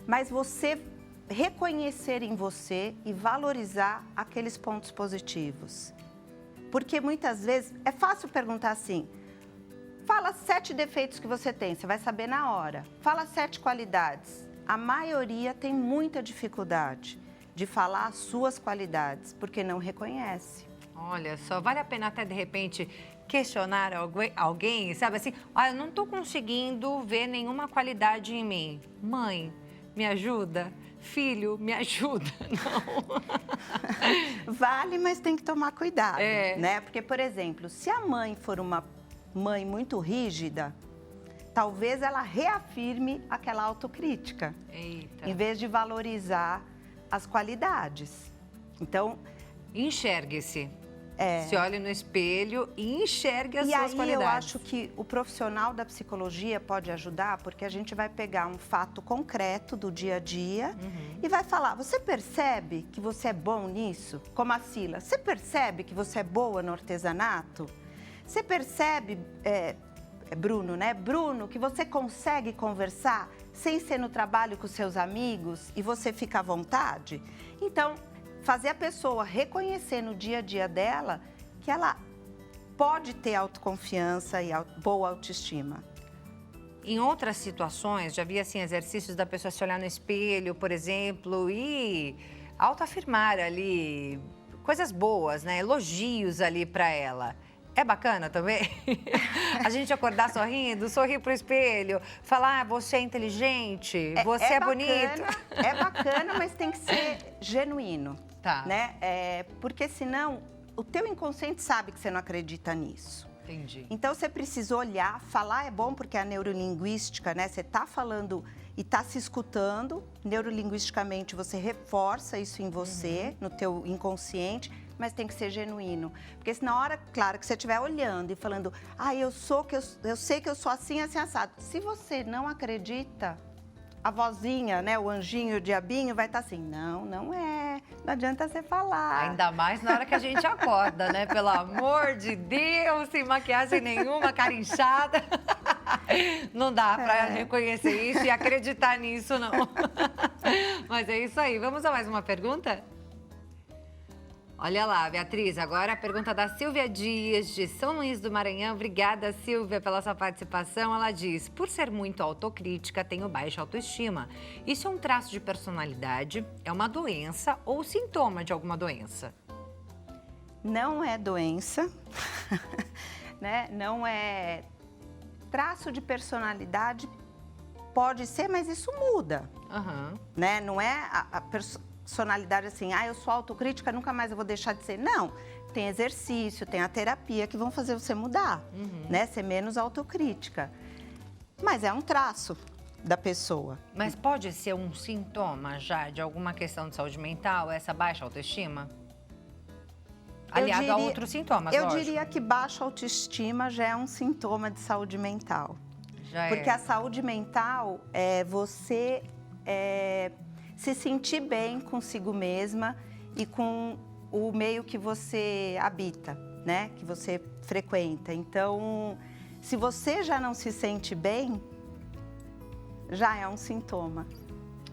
Mas você reconhecer em você e valorizar aqueles pontos positivos. Porque muitas vezes é fácil perguntar assim: fala 7 defeitos que você tem, você vai saber na hora. Fala 7 qualidades. A maioria tem muita dificuldade de falar as suas qualidades, porque não reconhece. Olha só, vale a pena até de repente questionar alguém, sabe assim? Eu não estou conseguindo ver nenhuma qualidade em mim. Mãe, me ajuda? Filho, me ajuda? Não. Vale, mas tem que tomar cuidado, né? Porque, por exemplo, se a mãe for uma mãe muito rígida, talvez ela reafirme aquela autocrítica, em vez de valorizar as qualidades. Então, enxergue-se. Se olhe no espelho e enxergue as suas qualidades. E aí eu acho que o profissional da psicologia pode ajudar, porque a gente vai pegar um fato concreto do dia a dia e vai falar: você percebe que você é bom nisso? Como a Sila, você percebe que você é boa no artesanato? Você percebe... Bruno, né? Bruno, que você consegue conversar sem ser no trabalho com seus amigos e você fica à vontade? Então, fazer a pessoa reconhecer no dia a dia dela que ela pode ter autoconfiança e boa autoestima. Em outras situações, já vi assim exercícios da pessoa se olhar no espelho, por exemplo, e autoafirmar ali coisas boas, né? Elogios ali para ela. É bacana também? A gente acordar sorrindo, sorrir pro espelho, falar: você é inteligente, você é bonito. É bacana, mas tem que ser genuíno, né? Porque senão o teu inconsciente sabe que você não acredita nisso. Entendi. Então você precisa olhar, falar é bom porque a neurolinguística, né? Você tá falando e tá se escutando, neurolinguisticamente você reforça isso em você, no teu inconsciente, mas tem que ser genuíno. Porque se na hora, claro, que você estiver olhando e falando: eu sei que eu sou assim, assim, assado. Se você não acredita, a vozinha, né, o anjinho, o diabinho vai estar assim: não é, não adianta você falar. Ainda mais na hora que a gente acorda, né? Pelo amor de Deus, sem maquiagem nenhuma, cara inchada. Não dá pra reconhecer isso e acreditar nisso, não. Mas é isso aí. Vamos a mais uma pergunta? Olha lá, Beatriz, agora a pergunta da Silvia Dias, de São Luís do Maranhão. Obrigada, Silvia, pela sua participação. Ela diz: por ser muito autocrítica, tenho baixa autoestima. Isso é um traço de personalidade? É uma doença ou sintoma de alguma doença? Não é doença, né? Não é traço de personalidade, pode ser, mas isso muda, né? Não é a personalidade assim: eu sou autocrítica, nunca mais eu vou deixar de ser. Não, tem exercício, tem a terapia que vão fazer você mudar, né? Ser menos autocrítica. Mas é um traço da pessoa. Mas pode ser um sintoma já de alguma questão de saúde mental, essa baixa autoestima? Aliado a outros sintomas, eu diria que baixa autoestima já é um sintoma de saúde mental. Porque a saúde mental é você se sentir bem consigo mesma e com o meio que você habita, né? Que você frequenta. Então, se você já não se sente bem, já é um sintoma.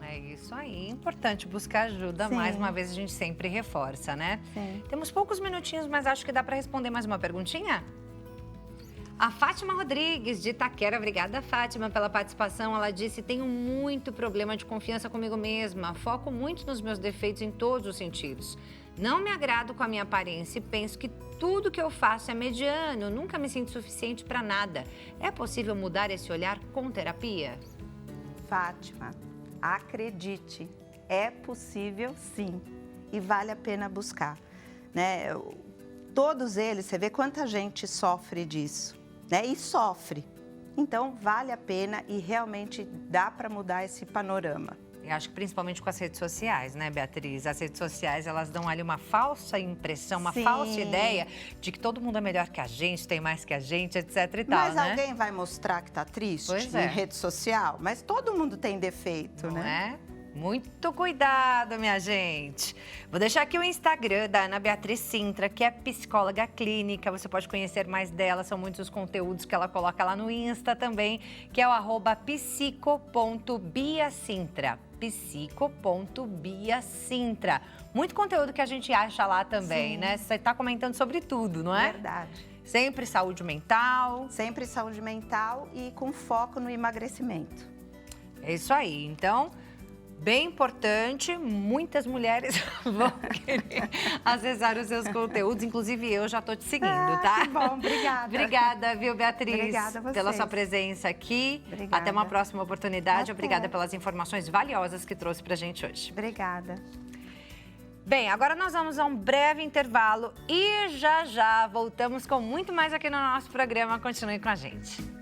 É isso aí, importante buscar ajuda. Sim. Mais uma vez a gente sempre reforça, né? Sim. Temos poucos minutinhos, mas acho que dá para responder mais uma perguntinha. A Fátima Rodrigues, de Itaquera. Obrigada, Fátima, pela participação. Ela disse: tenho muito problema de confiança comigo mesma. Foco muito nos meus defeitos em todos os sentidos. Não me agrado com a minha aparência e penso que tudo que eu faço é mediano. Nunca me sinto suficiente para nada. É possível mudar esse olhar com terapia? Fátima, acredite, é possível sim e vale a pena buscar, né? Todos eles, você vê quanta gente sofre disso, né? E sofre. Então, vale a pena e realmente dá para mudar esse panorama. Eu acho que principalmente com as redes sociais, né, Beatriz? As redes sociais, elas dão ali uma falsa impressão, uma falsa ideia de que todo mundo é melhor que a gente, tem mais que a gente, etc e tal, Mas né? alguém vai mostrar que tá triste Pois em é. rede social? Mas todo mundo tem defeito, Não né? é? Muito cuidado, minha gente. Vou deixar aqui o Instagram da Ana Beatriz Sintra, que é psicóloga clínica. Você pode conhecer mais dela, são muitos os conteúdos que ela coloca lá no Insta também, que é o @psico.biasintra. psico.biasintra. Muito conteúdo que a gente acha lá também, Sim. né? Você está comentando sobre tudo, não é? Verdade. Sempre saúde mental. Sempre saúde mental e com foco no emagrecimento. É isso aí. Então, bem importante, muitas mulheres vão querer acessar os seus conteúdos. Inclusive, eu já tô te seguindo, tá? Que bom, obrigada. Obrigada, viu, Beatriz? Obrigada a vocês. Pela sua presença aqui. Obrigada. Até uma próxima oportunidade. Até. Obrigada pelas informações valiosas que trouxe pra gente hoje. Obrigada. Bem, agora nós vamos a um breve intervalo e já voltamos com muito mais aqui no nosso programa. Continue com a gente.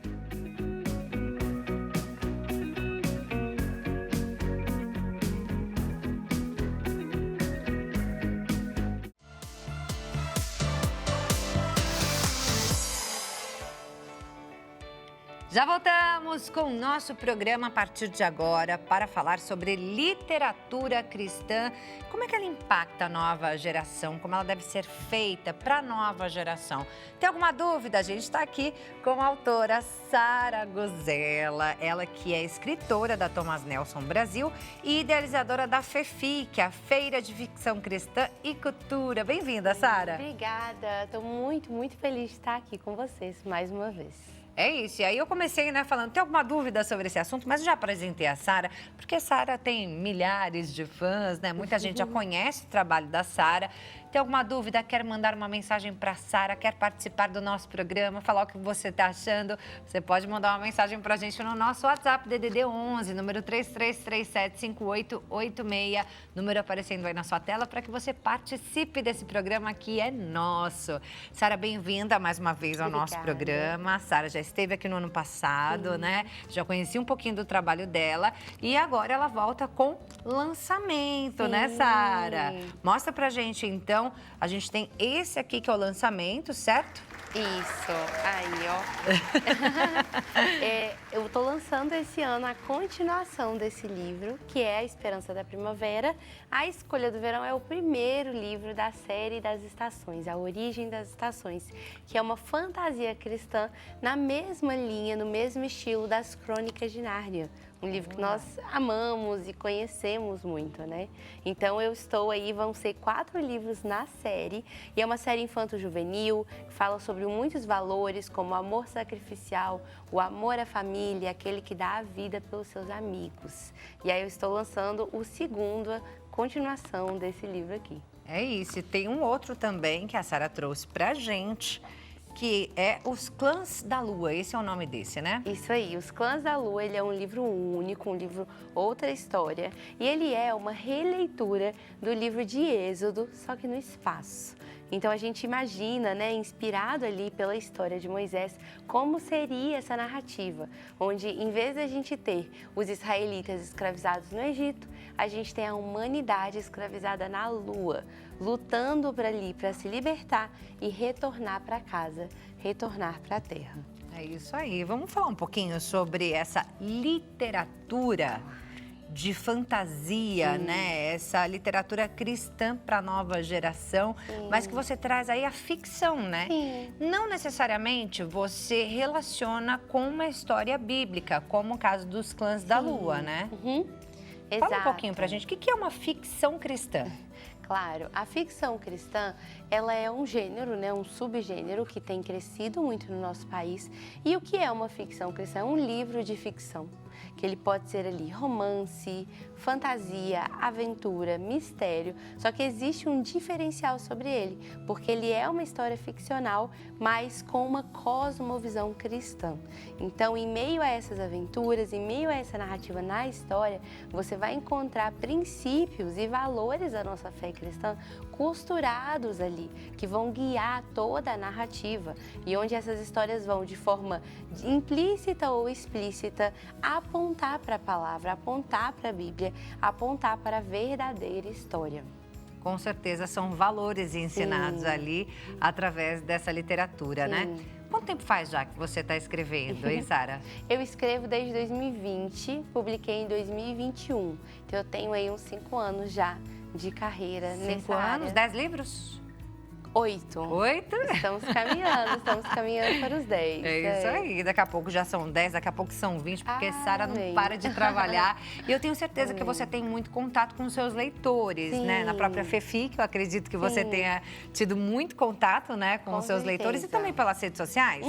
Já voltamos com o nosso programa a partir de agora para falar sobre literatura cristã. Como é que ela impacta a nova geração? Como ela deve ser feita para a nova geração? Tem alguma dúvida? A gente está aqui com a autora Sara Gozella. Ela que é escritora da Thomas Nelson Brasil e idealizadora da FEFI, que é a Feira de Ficção Cristã e Cultura. Bem-vinda, Sara. Obrigada, estou muito feliz de estar aqui com vocês mais uma vez. É isso, e aí eu comecei, né, falando, tem alguma dúvida sobre esse assunto, mas eu já apresentei a Sara, porque a Sara tem milhares de fãs, né, muita gente já conhece o trabalho da Sara. Tem alguma dúvida, quer mandar uma mensagem para a Sara, quer participar do nosso programa, falar o que você está achando, você pode mandar uma mensagem para a gente no nosso WhatsApp, DDD 11, número 33375886, número aparecendo aí na sua tela, para que você participe desse programa que é nosso. Sara, bem-vinda mais uma vez ao nosso programa. A Sara já esteve aqui no ano passado, né? Já conheci um pouquinho do trabalho dela e agora ela volta com lançamento, né, Sara? Mostra pra gente, então, a gente tem esse aqui que é o lançamento, certo? Isso, aí ó. Eu estou lançando esse ano a continuação desse livro, que é A Esperança da Primavera. A Escolha do Verão é o primeiro livro da série das estações, A Origem das Estações, que é uma fantasia cristã na mesma linha, no mesmo estilo das Crônicas de Nárnia. Um livro que nós amamos e conhecemos muito, né? Então eu estou aí, vão ser 4 livros na série, e é uma série infanto-juvenil, que fala sobre muitos valores, como o amor sacrificial, o amor à família, aquele que dá a vida pelos seus amigos. E aí eu estou lançando a continuação desse livro aqui. É isso, e tem um outro também que a Sara trouxe pra gente, que é Os Clãs da Lua. Esse é o nome desse, né? Isso aí, Os Clãs da Lua, ele é um livro único, um livro outra história. E ele é uma releitura do livro de Êxodo, só que no espaço. Então a gente imagina, né, inspirado ali pela história de Moisés, como seria essa narrativa, onde em vez de a gente ter os israelitas escravizados no Egito, a gente tem a humanidade escravizada na Lua, lutando para ali, para se libertar e retornar para casa, retornar para a terra. É isso aí. Vamos falar um pouquinho sobre essa literatura de fantasia, né? Essa literatura cristã para a nova geração, mas que você traz aí a ficção, né? Sim. Não necessariamente você relaciona com uma história bíblica, como o caso dos Clãs da Lua, né? Fala um pouquinho pra gente, o que é uma ficção cristã? Claro, a ficção cristã, ela é um gênero, né, um subgênero que tem crescido muito no nosso país. E o que é uma ficção cristã? É um livro de ficção. que ele pode ser ali romance, fantasia, aventura, mistério, só que existe um diferencial sobre ele, porque ele é uma história ficcional, mas com uma cosmovisão cristã. Então, em meio a essas aventuras, em meio a essa narrativa na história, você vai encontrar princípios e valores da nossa fé cristã costurados ali, que vão guiar toda a narrativa e onde essas histórias vão, de forma implícita ou explícita, apontar para a palavra, apontar para a Bíblia, apontar para a verdadeira história. Com certeza são valores ensinados ali através dessa literatura, né? Quanto tempo faz já que você está escrevendo, hein, Sara? Eu escrevo desde 2020, publiquei em 2021. Então eu tenho aí uns 5 anos já de carreira nessa 5 anos, área. 10 livros? 8. 8? Estamos caminhando para os 10. É isso aí, daqui a pouco já são 10, daqui a pouco são 20, porque Sara não Amém. para de trabalhar. E eu tenho certeza que você tem muito contato com os seus leitores, Sim. né? Na própria FEFIC, eu acredito que você tenha tido muito contato, né, com os seus certeza. leitores e também pelas redes sociais.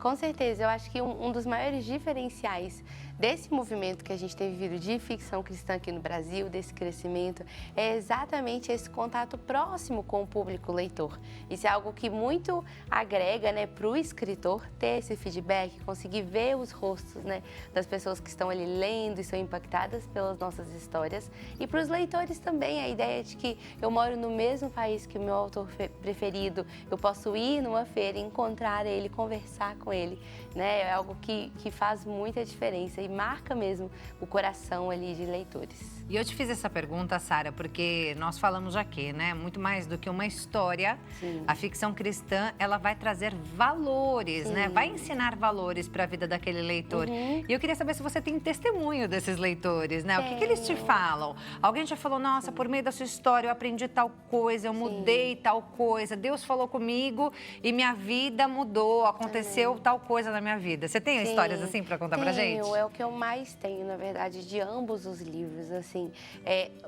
Com certeza, eu acho que um dos maiores diferenciais desse movimento que a gente tem vivido de ficção cristã aqui no Brasil, desse crescimento, é exatamente esse contato próximo com o público leitor. Isso é algo que muito agrega, né, para o escritor ter esse feedback, conseguir ver os rostos, né, das pessoas que estão ali lendo e são impactadas pelas nossas histórias. E para os leitores também, a ideia de que eu moro no mesmo país que o meu autor preferido, eu posso ir numa feira, encontrar ele, conversar com ele, né, é algo que faz muita diferença e marca mesmo o coração ali de leitores. E eu te fiz essa pergunta, Sara, porque nós falamos aqui, né? Muito mais do que uma história, a ficção cristã, ela vai trazer valores, né? Vai ensinar valores para a vida daquele leitor. E eu queria saber se você tem testemunho desses leitores, né? O que eles te falam? Alguém já falou, nossa, por meio da sua história eu aprendi tal coisa, eu mudei tal coisa, Deus falou comigo e minha vida mudou, aconteceu tal coisa na minha vida. Você tem histórias assim para contar pra gente? É o que eu mais tenho, na verdade, de ambos os livros, assim.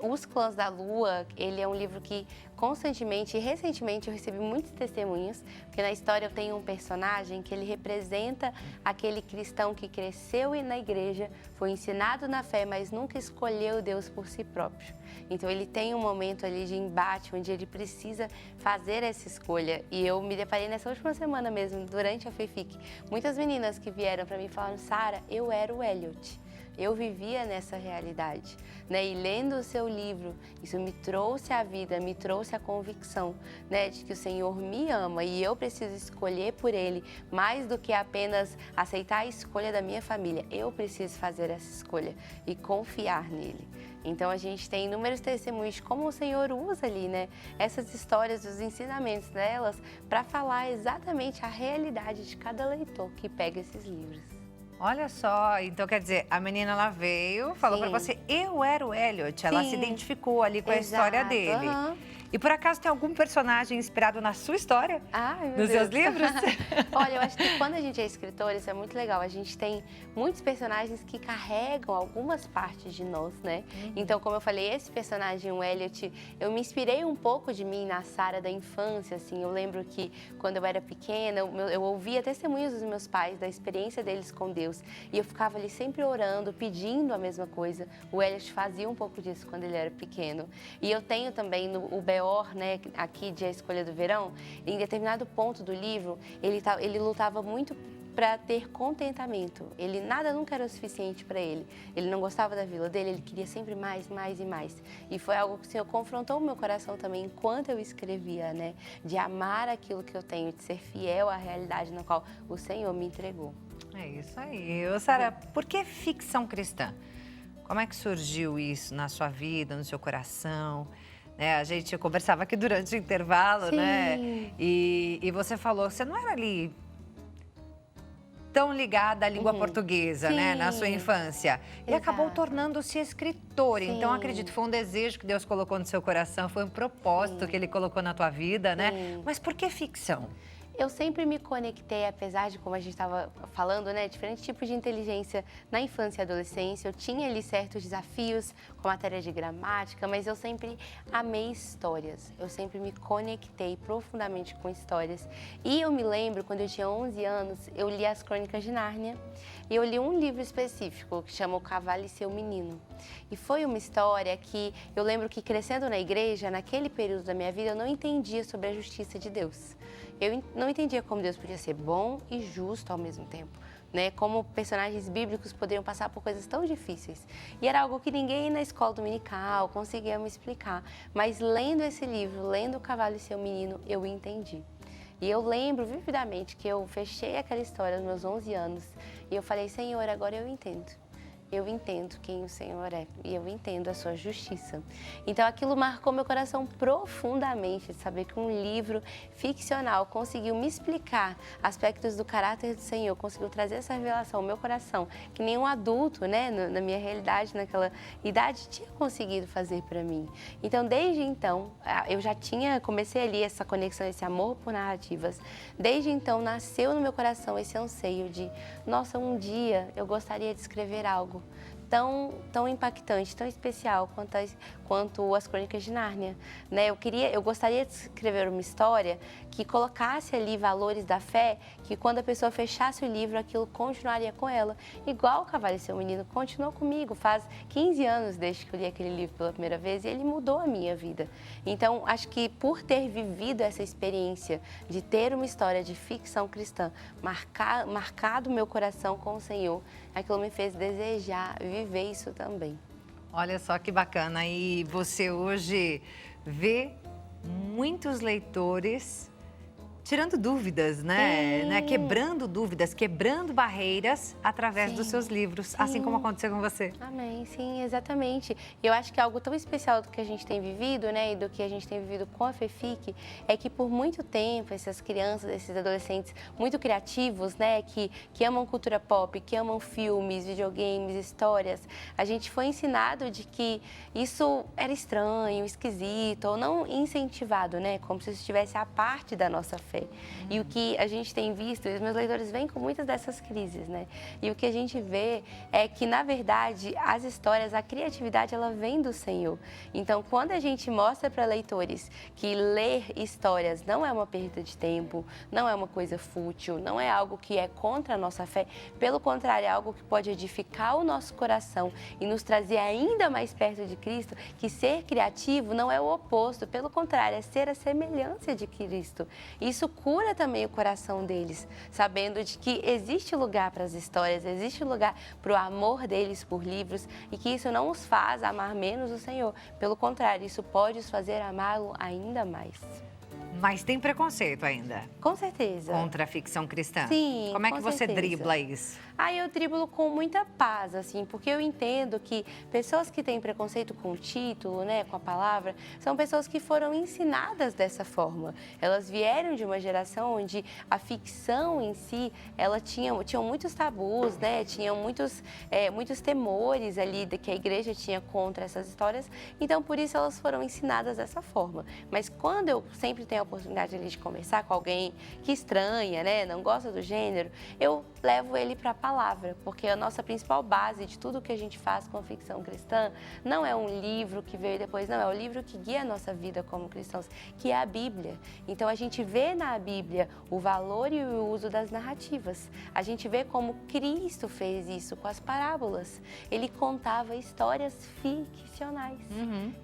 Os Clãs da Lua, ele é um livro que constantemente e recentemente eu recebi muitos testemunhos, porque na história eu tenho um personagem que ele representa aquele cristão que cresceu na igreja, foi ensinado na fé, mas nunca escolheu Deus por si próprio. Então ele tem um momento ali de embate, onde ele precisa fazer essa escolha. E eu me deparei nessa última semana mesmo, durante a FEFIC, muitas meninas que vieram para mim falaram, Sara, eu era o Elliot. Eu vivia nessa realidade, né? E lendo o seu livro, isso me trouxe a vida, me trouxe a convicção, né, de que o Senhor me ama e eu preciso escolher por Ele, mais do que apenas aceitar a escolha da minha família. Eu preciso fazer essa escolha e confiar nele. Então a gente tem inúmeros testemunhos de como o Senhor usa ali, né, essas histórias, os ensinamentos delas, para falar exatamente a realidade de cada leitor que pega esses livros. Olha só, então quer dizer, a menina ela veio, falou pra você, eu era o Elliot, ela se identificou ali com a história dele. E por acaso tem algum personagem inspirado na sua história? Ai, meu Nos Deus. seus livros? Olha, eu acho que quando a gente é escritor, isso é muito legal. A gente tem muitos personagens que carregam algumas partes de nós, né? Então, como eu falei, esse personagem, o Elliot, eu me inspirei um pouco de mim na Sara da infância, assim. Eu lembro que quando eu era pequena, eu ouvia testemunhos dos meus pais, da experiência deles com Deus. E eu ficava ali sempre orando, pedindo a mesma coisa. O Elliot fazia um pouco disso quando ele era pequeno. E eu tenho também o Beor, né, aqui de A Escolha do Verão, em determinado ponto do livro, ele lutava muito para ter contentamento. Nada nunca era o suficiente para ele. Ele não gostava da vida dele, ele queria sempre mais, mais e mais. E foi algo que o Senhor confrontou o meu coração também enquanto eu escrevia, né, de amar aquilo que eu tenho, de ser fiel à realidade na qual o Senhor me entregou. É isso aí. Ô, Sara, por que ficção cristã? Como é que surgiu isso na sua vida, no seu coração? A gente conversava aqui durante o intervalo, né? E você falou que você não era ali tão ligada à língua portuguesa, né? Na sua infância. E acabou tornando-se escritora. Então, acredito, foi um desejo que Deus colocou no seu coração, foi um propósito que Ele colocou na tua vida, né? Mas por que ficção? Eu sempre me conectei, apesar de, como a gente estava falando, né, diferentes tipos de inteligência na infância e adolescência. Eu tinha ali certos desafios com matéria de gramática, mas eu sempre amei histórias. Eu sempre me conectei profundamente com histórias. E eu me lembro, quando eu tinha 11 anos, eu li as Crônicas de Nárnia. E eu li um livro específico que chama O Cavalo e Seu Menino. E foi uma história que eu lembro que, crescendo na igreja, naquele período da minha vida, eu não entendia sobre a justiça de Deus. Eu não entendia como Deus podia ser bom e justo ao mesmo tempo, né? Como personagens bíblicos poderiam passar por coisas tão difíceis. E era algo que ninguém na escola dominical conseguia me explicar. Mas lendo esse livro, lendo O Cavalo e Seu Menino, eu entendi. E eu lembro vividamente que eu fechei aquela história aos meus 11 anos e eu falei, Senhor, agora eu entendo. Eu entendo quem o Senhor é e eu entendo a sua justiça. Então aquilo marcou meu coração profundamente, de saber que um livro ficcional conseguiu me explicar aspectos do caráter do Senhor, conseguiu trazer essa revelação ao meu coração, que nenhum adulto, né, na minha realidade, naquela idade, tinha conseguido fazer para mim. Então desde então, eu já comecei ali essa conexão, esse amor por narrativas. Desde então nasceu no meu coração esse anseio de, nossa, um dia eu gostaria de escrever algo tão impactante, tão especial quanto as Crônicas de Nárnia, né? Eu gostaria de escrever uma história que colocasse ali valores da fé, que quando a pessoa fechasse o livro, aquilo continuaria com ela. Igual O Cavalo e Seu Menino continuou comigo, faz 15 anos desde que eu li aquele livro pela primeira vez e ele mudou a minha vida. Então, acho que por ter vivido essa experiência de ter uma história de ficção cristã, marcado meu coração com o Senhor, aquilo me fez desejar viver isso também. Olha só que bacana. E você hoje vê muitos leitores tirando dúvidas, né? Quebrando dúvidas, quebrando barreiras através dos seus livros, assim como aconteceu com você. Amém, sim, exatamente. Eu acho que algo tão especial do que a gente tem vivido, né, e do que a gente tem vivido com a FEFIC, é que por muito tempo essas crianças, esses adolescentes muito criativos, né, que amam cultura pop, que amam filmes, videogames, histórias, a gente foi ensinado de que isso era estranho, esquisito, ou não incentivado, né, como se isso estivesse à parte da nossa fé. E o que a gente tem visto, e os meus leitores vêm com muitas dessas crises, né? E o que a gente vê é que, na verdade, as histórias, a criatividade, ela vem do Senhor. Então, quando a gente mostra para leitores que ler histórias não é uma perda de tempo, não é uma coisa fútil, não é algo que é contra a nossa fé, pelo contrário, é algo que pode edificar o nosso coração e nos trazer ainda mais perto de Cristo, que ser criativo não é o oposto, pelo contrário, é ser a semelhança de Cristo. Isso cura também o coração deles, sabendo de que existe lugar para as histórias, existe lugar para o amor deles por livros e que isso não os faz amar menos o Senhor. Pelo contrário, isso pode os fazer amá-lo ainda mais. Mas tem preconceito ainda? Com certeza. Contra a ficção cristã? Sim, como é que você certeza. dribla isso? Eu driblo com muita paz, assim, porque eu entendo que pessoas que têm preconceito com o título, né, com a palavra, são pessoas que foram ensinadas dessa forma. Elas vieram de uma geração onde a ficção em si, ela tinham muitos tabus, né, tinham muitos temores ali que a igreja tinha contra essas histórias, então por isso elas foram ensinadas dessa forma. Mas quando eu sempre tenho a oportunidade ali de conversar com alguém que estranha, né, não gosta do gênero, eu levo ele para a palavra, porque a nossa principal base de tudo que a gente faz com a ficção cristã não é um livro que veio depois, não, é o livro que guia a nossa vida como cristãos, que é a Bíblia. Então a gente vê na Bíblia o valor e o uso das narrativas. A gente vê como Cristo fez isso com as parábolas. Ele contava histórias ficcionais.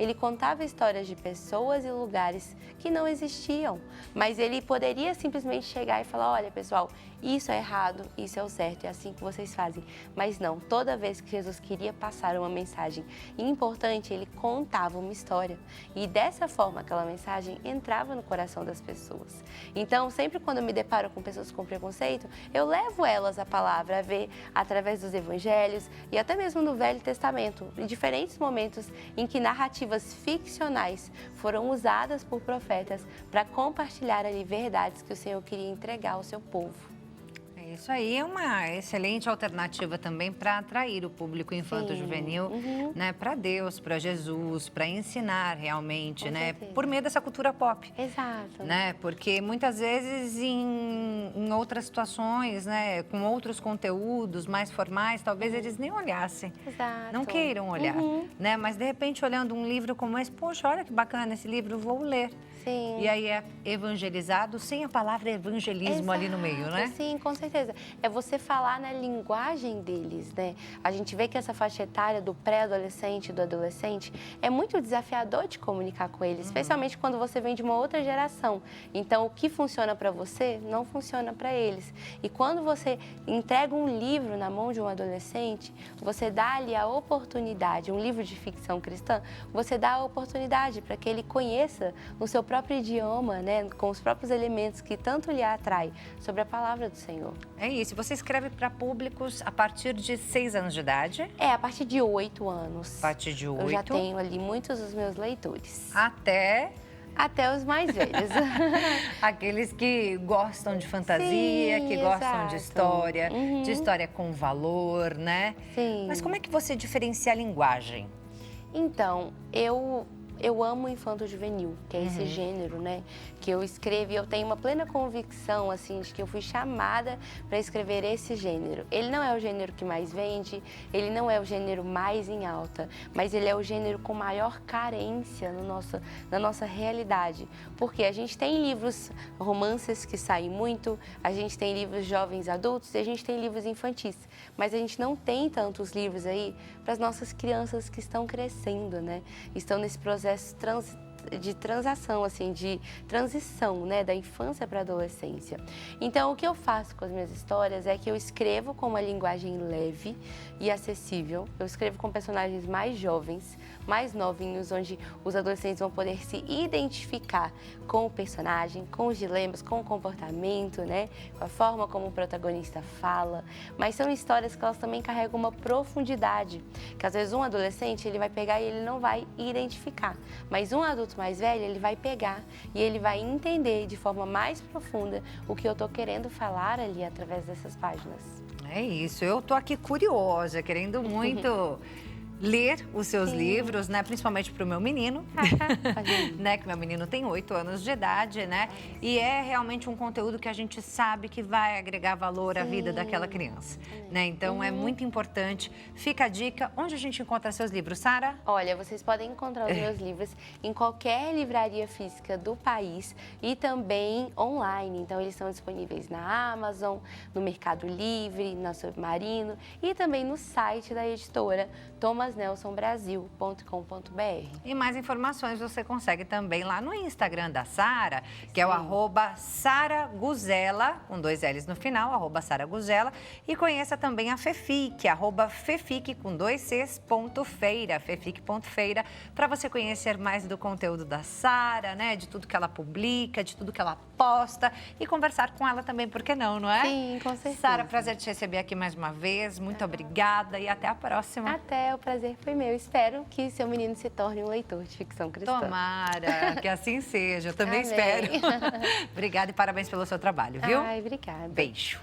Ele contava histórias de pessoas e lugares que não existiam, mas ele poderia simplesmente chegar e falar, olha pessoal, isso é errado, isso é o certo, é assim que vocês fazem. Mas não, toda vez que Jesus queria passar uma mensagem importante, ele contava uma história. E dessa forma, aquela mensagem entrava no coração das pessoas. Então, sempre quando eu me deparo com pessoas com preconceito, eu levo elas a palavra a ver através dos evangelhos e até mesmo no Velho Testamento, em diferentes momentos em que narrativas ficcionais foram usadas por profetas para compartilhar ali verdades que o Senhor queria entregar ao seu povo. É Isso aí é uma excelente alternativa também para atrair o público infanto-juvenil, né, para Deus, para Jesus, para ensinar realmente, né, certeza. por meio dessa cultura pop. Exato. Né? Porque muitas vezes em outras situações, né, com outros conteúdos mais formais, talvez eles nem olhassem. Exato. Não queiram olhar, né? Mas de repente olhando um livro como esse, poxa, olha que bacana esse livro, vou ler. Sim. E aí é evangelizado sem a palavra evangelismo ali no meio, né? Sim, com certeza. É você falar na linguagem deles, né? A gente vê que essa faixa etária do pré-adolescente e do adolescente é muito desafiador de comunicar com eles, especialmente quando você vem de uma outra geração. Então, o que funciona para você não funciona para eles. E quando você entrega um livro na mão de um adolescente, você dá ali a oportunidade, um livro de ficção cristã, você dá a oportunidade para que ele conheça no seu próprio idioma, né, com os próprios elementos que tanto lhe atrai sobre a palavra do Senhor. É isso. Você escreve para públicos a partir de 6 anos de idade? É, a partir de 8 anos. A partir de 8. Eu já tenho ali muitos dos meus leitores. Até os mais velhos. aqueles que gostam de fantasia, Sim, que gostam de exato. de história com valor, né? Sim. Mas como é que você diferencia a linguagem? Então, eu amo infanto-juvenil, que é esse gênero, né? Que eu escrevo e eu tenho uma plena convicção, assim, de que eu fui chamada para escrever esse gênero. Ele não é o gênero que mais vende, ele não é o gênero mais em alta, mas ele é o gênero com maior carência na nossa realidade. Porque a gente tem livros, romances que saem muito, a gente tem livros jovens adultos e a gente tem livros infantis. Mas a gente não tem tantos livros aí para as nossas crianças que estão crescendo, né? Estão nesse processo de transação, assim, de transição, né, da infância para a adolescência. Então, o que eu faço com as minhas histórias é que eu escrevo com uma linguagem leve e acessível. Eu escrevo com personagens mais jovens, mais novinhos, onde os adolescentes vão poder se identificar com o personagem, com os dilemas, com o comportamento, né, com a forma como o protagonista fala. Mas são histórias que elas também carregam uma profundidade, que às vezes um adolescente ele vai pegar e ele não vai identificar, mas um adulto mais velho, ele vai pegar e ele vai entender de forma mais profunda o que eu tô querendo falar ali através dessas páginas. É isso, eu tô aqui curiosa, querendo muito ler os seus livros, né? Principalmente para o meu menino, né? Que meu menino tem 8 anos de idade, né? E é realmente um conteúdo que a gente sabe que vai agregar valor à vida daquela criança, né? Então é muito importante. Fica a dica, onde a gente encontra seus livros, Sara? Olha, vocês podem encontrar os meus livros em qualquer livraria física do país e também online. Então eles são disponíveis na Amazon, no Mercado Livre, na Submarino e também no site da editora thomasnelsonbrasil.com.br. E mais informações você consegue também lá no Instagram da Sara, que é o @saraguzela, com 2 L's no final, @saraguzela. E conheça também a Fefic, @fefic, com 2 C's, .feira, fefic.feira, para você conhecer mais do conteúdo da Sara, né? De tudo que ela publica, de tudo que ela posta e conversar com ela também, por que não, não é? Sim, com certeza. Sara, prazer te receber aqui mais uma vez. Muito obrigada e até a próxima. Até, o prazer foi meu. Espero que seu menino se torne um leitor de ficção cristã. Tomara, que assim seja. Eu também Amém. espero. Obrigada e parabéns pelo seu trabalho, viu? Ai, obrigada. Beijo.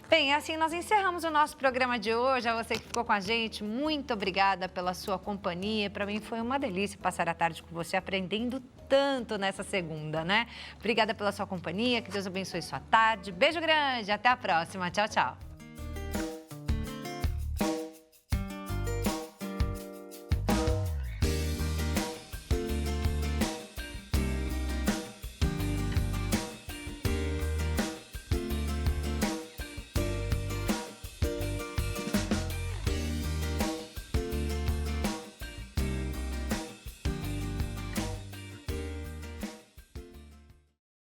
Bem, assim nós encerramos o nosso programa de hoje. A você que ficou com a gente, muito obrigada pela sua companhia. Para mim foi uma delícia passar a tarde com você, aprendendo tanto nessa segunda, né? Obrigada pela sua companhia, que Deus abençoe sua tarde. Beijo grande, até a próxima. Tchau, tchau.